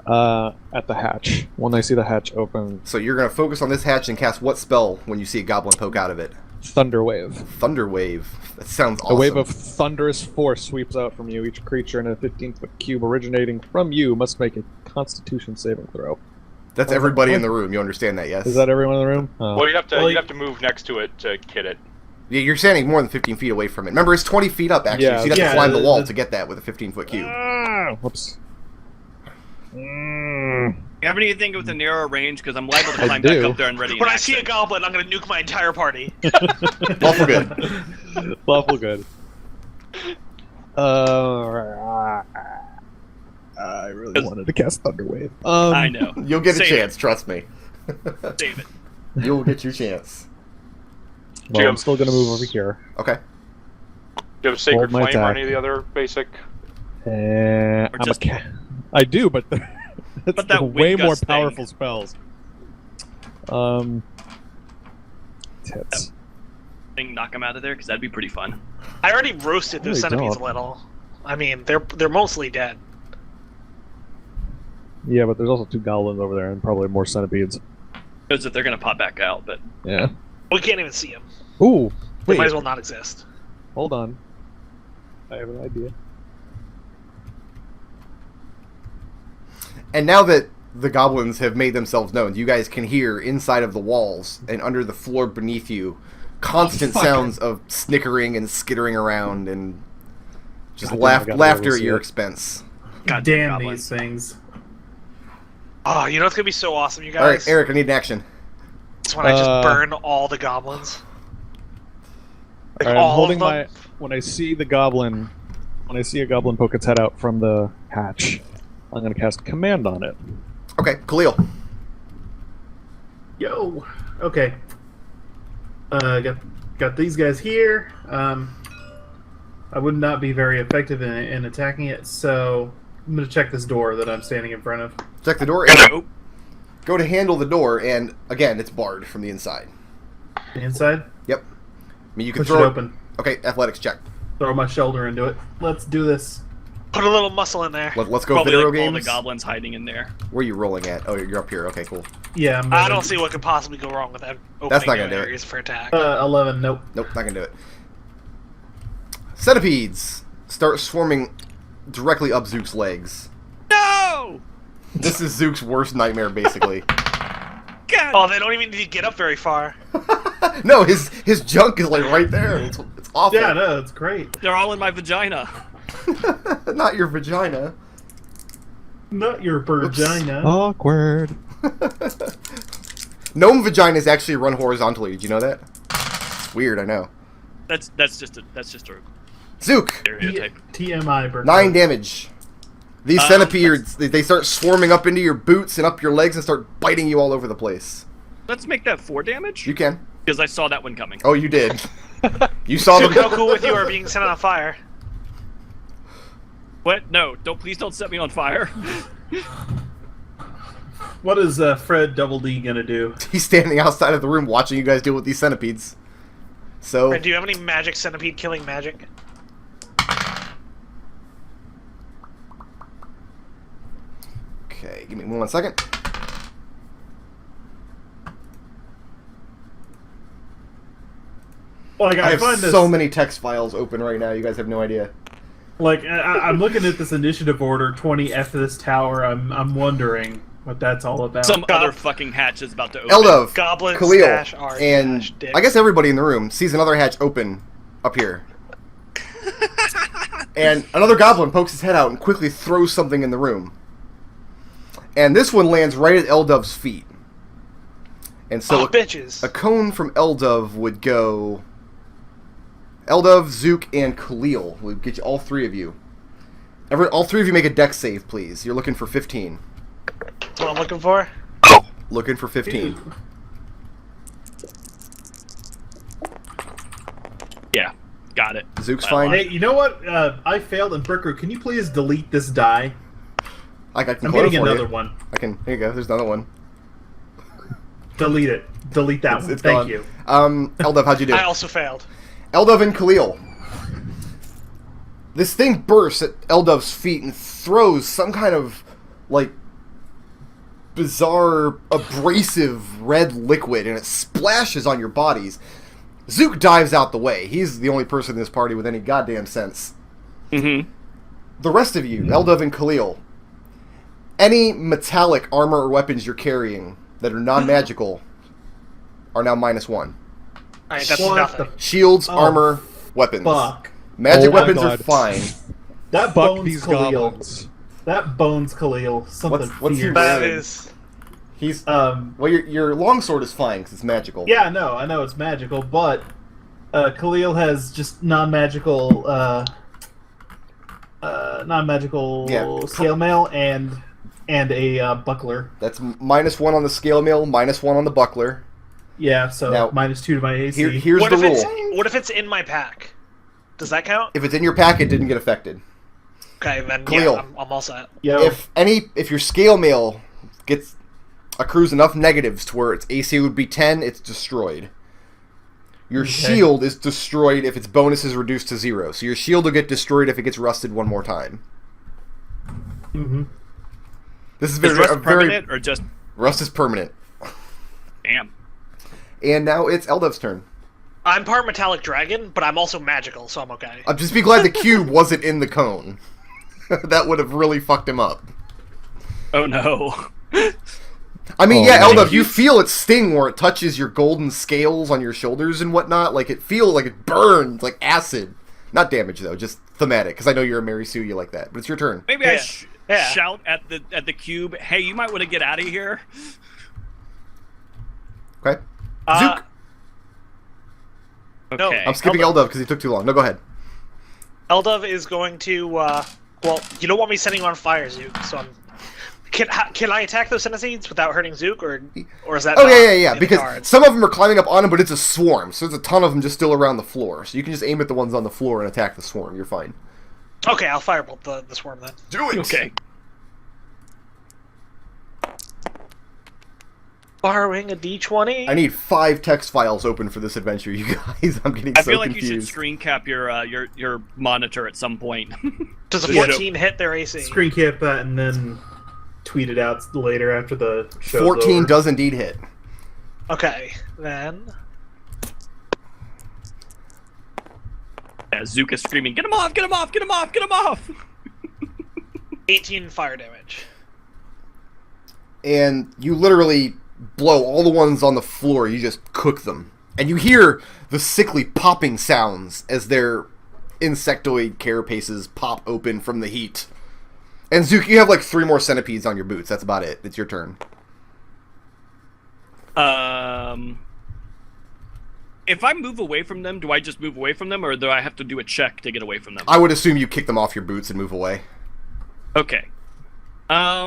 At the hatch. When I see the hatch open, So you're going to focus on this hatch and cast what spell when you see a goblin poke out of it? Thunder Wave. Thunder Wave. That sounds awesome. A wave of thunderous force sweeps out from you. Each creature in a 15-foot cube originating from you must make a Constitution saving throw. That's everybody in the room. You understand that, yes? Is that everyone in the room? Oh. Well, you have to Well, you have to move next to it to hit it. Yeah, you're standing more than 15 feet away from it. Remember, it's 20 feet up, actually, Yeah, so you'd have yeah, to climb the wall the- to get that with a 15-foot cube. Whoops. You have anything with a narrow range? Because I'm liable to I climb back do. up there and ready. When an I see a action. goblin, I'm gonna nuke my entire party. Lawful good. Lawful good. I really wanted to cast Thunderwave. I know. You'll get a Save chance, trust me. it. Save it. You'll get your chance. Well, I'm still gonna move over here. Okay. Do you have a Sacred Hold my Flame or attack. any of the other basic? I'm just- I do, but that's But that the way wind more gust thing. powerful spells. Tits. Thing, knock him out of there, because that'd be pretty fun. I already roasted those Really centipedes don't. a little. I mean, they're mostly dead. Yeah, but there's also 2 goblins over there and probably more centipedes. Knows that they're gonna pop back out, but Yeah. We can't even see them. Ooh, They wait, might as well not exist. hold on. I have an idea. And now that the goblins have made themselves known, you guys can hear inside of the walls and under the floor beneath you constant sounds of snickering and skittering around and just God damn, I gotta be able laughter to at see your it. expense. goddamn Damn goblins. these things. Oh, you know it's gonna be so awesome, you All right, guys. Eric, I need an action. It's when I just Uh, burn all the goblins. Like Alright, I'm all holding of them. my. When I see a goblin poke its head out from the hatch, I'm gonna cast command on it. Okay, Khalil. Yo. Okay. Got these guys here. I would not be very effective in attacking it, so I'm gonna check this door that I'm standing in front of. Check the door. And Oh, go to handle the door, and again, it's barred from the inside. The inside. Yep. I mean, you can Push it throw open. Okay, athletics check. Throw my shoulder into it. Let's do this. Put a little muscle in there. Let's go probably video like all the games. goblins hiding in there. Where are you rolling at? Oh, you're up here. Okay, cool. Yeah. I'm I ready. don't see what could possibly go wrong with that. That's not opening gonna do it. areas for attack. 11. Nope. Nope, not gonna do it. Centipedes start swarming directly up Zook's legs. No! This is Zook's worst nightmare, basically. God! Oh, they don't even need to get up very far. No, his junk is like right there. It's awful. Yeah, no, it's great. They're all in my vagina. Not your vagina. Not your vagina. Awkward. Gnome vaginas actually run horizontally. Did you know that? It's weird, I know. That's just a Zook, stereotype. TMI. Berkeley. 9 damage. These centipedes, they start swarming up into your boots and up your legs and start biting you all over the place. Let's make that 4 damage You can. because I saw that one coming. Oh, you did. You saw Zook, how them. cool with you are being set on fire. What? No! Please don't set me on fire. What is Fred Double D gonna do? He's standing outside of the room watching you guys deal with these centipedes. So, And do you have any magic centipede killing magic? okay, give me 1 second. Like I I have find this. so many text files open right now. You guys have no idea. Like I'm looking at this initiative order 20F this tower. I'm wondering what that's all about. Some God. other fucking hatch is about to open. Eldove, Goblin Khalil, slash R and slash dick. I guess everybody in the room sees another hatch open up here. And another goblin pokes his head out and quickly throws something in the room. And this one lands right at Eldove's feet. And so Oh, bitches. a cone from Eldove would go... Eldove, Zook, and Khalil would get you, all 3 of you. All 3 of you make a dex save, please. You're looking for 15. That's what I'm looking for. Looking for 15. Yeah, got it. Zook's I fine. lied. Hey, you know what? I failed in Bricker. Can you please delete this die? I can I'm quote it getting for another you. one. I can. Here you go. There's another one. Delete it. Delete that one. It's Thank gone. you. Eldove, how'd you do? I also failed. Eldove and Khalil. This thing bursts at Eldove's feet and throws some kind of, like, bizarre, abrasive red liquid, and it splashes on your bodies. Zook dives out the way. He's the only person in this party with any goddamn sense. Mm-hmm. The rest of you, Eldove and Khalil, any metallic armor or weapons you're carrying that are non-magical are now -1. Alright, that's What nothing. Shields, Oh, armors, weapons. Fuck. Magic Oh my weapons are God. fine. That Fuck bones these Khalil. goblins. That bones Khalil. Something What's he fierce. That wearing? is. He's well. Your longsword is fine because it's magical. Yeah, I know it's magical, but non-magical Yeah. scale mail and a buckler. That's -1 on the scale mail, -1 on the buckler. Yeah, so Now, -2 to my AC. Here's What the if rule. what if it's in my pack? Does that count? If it's in your pack, it didn't get affected. Okay, then Khalil. yeah, I'm all set. Yo, If your scale mail accrues enough negatives to where its AC would be 10, it's destroyed. Your shield is destroyed if its bonus is reduced to 0. So your shield will get destroyed if it gets rusted one more time. mm-hmm. This is Is rust very permanent or just rust is permanent. damn? And now it's Eldove's turn. I'm part metallic dragon, but I'm also magical, so I'm okay. I'm just be glad the cube wasn't in the cone. That would have really fucked him up. Oh no. I mean, Oh, yeah, man. Eldove, you feel its sting where it touches your golden scales on your shoulders and whatnot. Like, it feels like it burns, like acid. Not damage, though, just thematic, because I know you're a Mary Sue, you like that. But it's your turn. Maybe I Yeah. Yeah. shout at the cube. Hey, you might want to get out of here. Okay? Uh, Zook! No. Okay. I'm skipping Eldove because he took too long. No, go ahead. Eldove is going to, well, you don't want me setting you on fire, Zook, so I'm... Can I attack those centipedes without hurting Zook, or is that Oh, not yeah. in the Because cards? some of them are climbing up on him, but it's a swarm. So there's a ton of them just still around the floor. So you can just aim at the ones on the floor and attack the swarm. You're fine. Okay, I'll firebolt the swarm then. Do it! Okay. Borrowing a d20? I need 5 text files open for this adventure, you guys. I'm getting I so feel like confused. you should screen cap your monitor at some point. Does a Yeah. 14 hit their AC? screen cap that and then tweet it out later after the show. 14 does indeed hit. Okay, then... Yeah, Zook is screaming, "Get him off! Get him off! Get him off! Get him off!" 18 fire damage. And you literally blow all the ones on the floor. You just cook them. And you hear the sickly popping sounds as their insectoid carapaces pop open from the heat. And Zook, you have like 3 more centipedes on your boots. That's about it. It's your turn. If I move away from them, do I just move away from them, or do I have to do a check to get away from them? I would assume you kick them off your boots and move away. Okay. I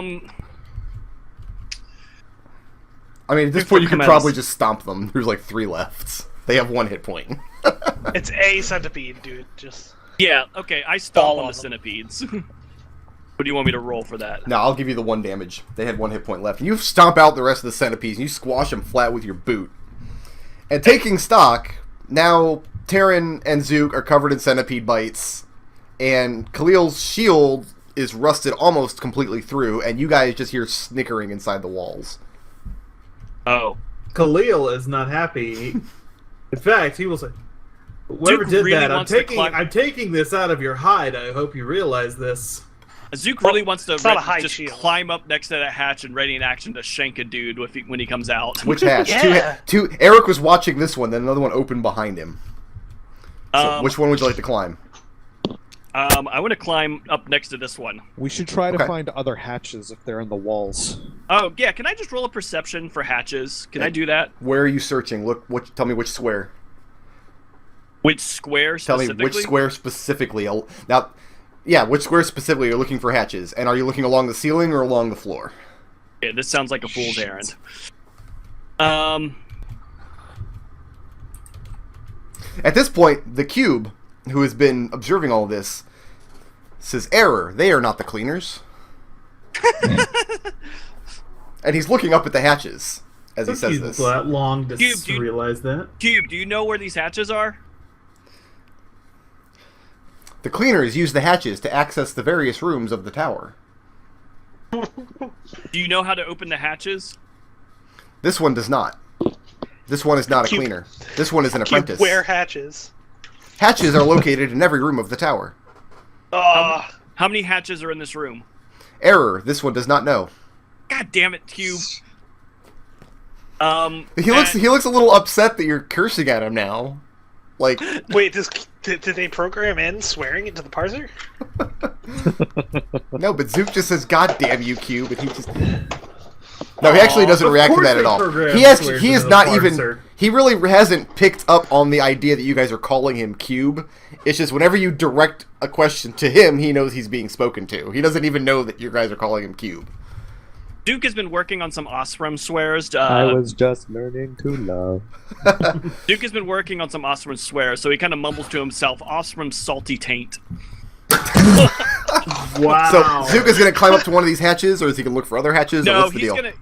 mean, at this If point, they you could come at probably us- just stomp them. There's like 3 left. They have 1 hit point. It's a centipede, dude. Just... Yeah. Okay. I stomp Fall on on the them. centipedes. What do you want me to roll for that? No, I'll give you the 1 damage. They had 1 hit point left. You stomp out the rest of the centipedes, and you squash them flat with your boot. And taking stock, now Tarin and Zook are covered in centipede bites, and Khalil's shield is rusted almost completely through, and you guys just hear snickering inside the walls. Oh. Khalil is not happy. In fact, he will say, "Whoever Duke did really that, wants to climb- I'm taking this out of your hide. I hope you realize this." Zook really wants to it's not a high just shield. climb up next to that hatch and ready in action to shank a dude when he comes out. Which hatch? Yeah. Two. Arik was watching this one, then another one opened behind him. So which one would you like to climb? I want to climb up next to this one. We should try Okay. to find other hatches if they're in the walls. Oh yeah, can I just roll a perception for hatches? Can I do that? Where are you searching? Tell me which square. Which square Tell me specifically? which square specifically. Now, yeah, which square specifically you're looking for hatches, and are you looking along the ceiling or along the floor? Yeah, this sounds like a fool's errand. At this point, the cube, who has been observing all of this, says, "Error, they are not the cleaners." And he's looking up at the hatches as he says He's this. that long to Cube, dude. realize that. Cube, do you know where these hatches are? The cleaners use the hatches to access the various rooms of the tower. Do you know how to open the hatches? This one does not. This one is not a Cube- cleaner. This one is an Cube apprentice. wear hatches. Hatches are located in every room of the tower. Ugh. How many hatches are in this room? Error, this one does not know. God damn it, Cube. He looks a little upset that you're cursing at him now. Like, Wait, did they program in swearing into the parser? no, but Zook just says, "God damn you, Cube," and he just... No, he actually doesn't Of react to course that at they all. program He has. swears He is into the not even. parser. He really hasn't picked up on the idea that you guys are calling him Cube. It's just whenever you direct a question to him, he knows he's being spoken to. He doesn't even know that you guys are calling him Cube. Duke has been working on some Osram swears. I was just learning to love. Duke has been working on some Osram swears, so he kind of mumbles to himself, Osram's salty taint. Wow. So Zook is going to climb up to one of these hatches, or is he going to look for other hatches? or No, what's the he's deal? gonna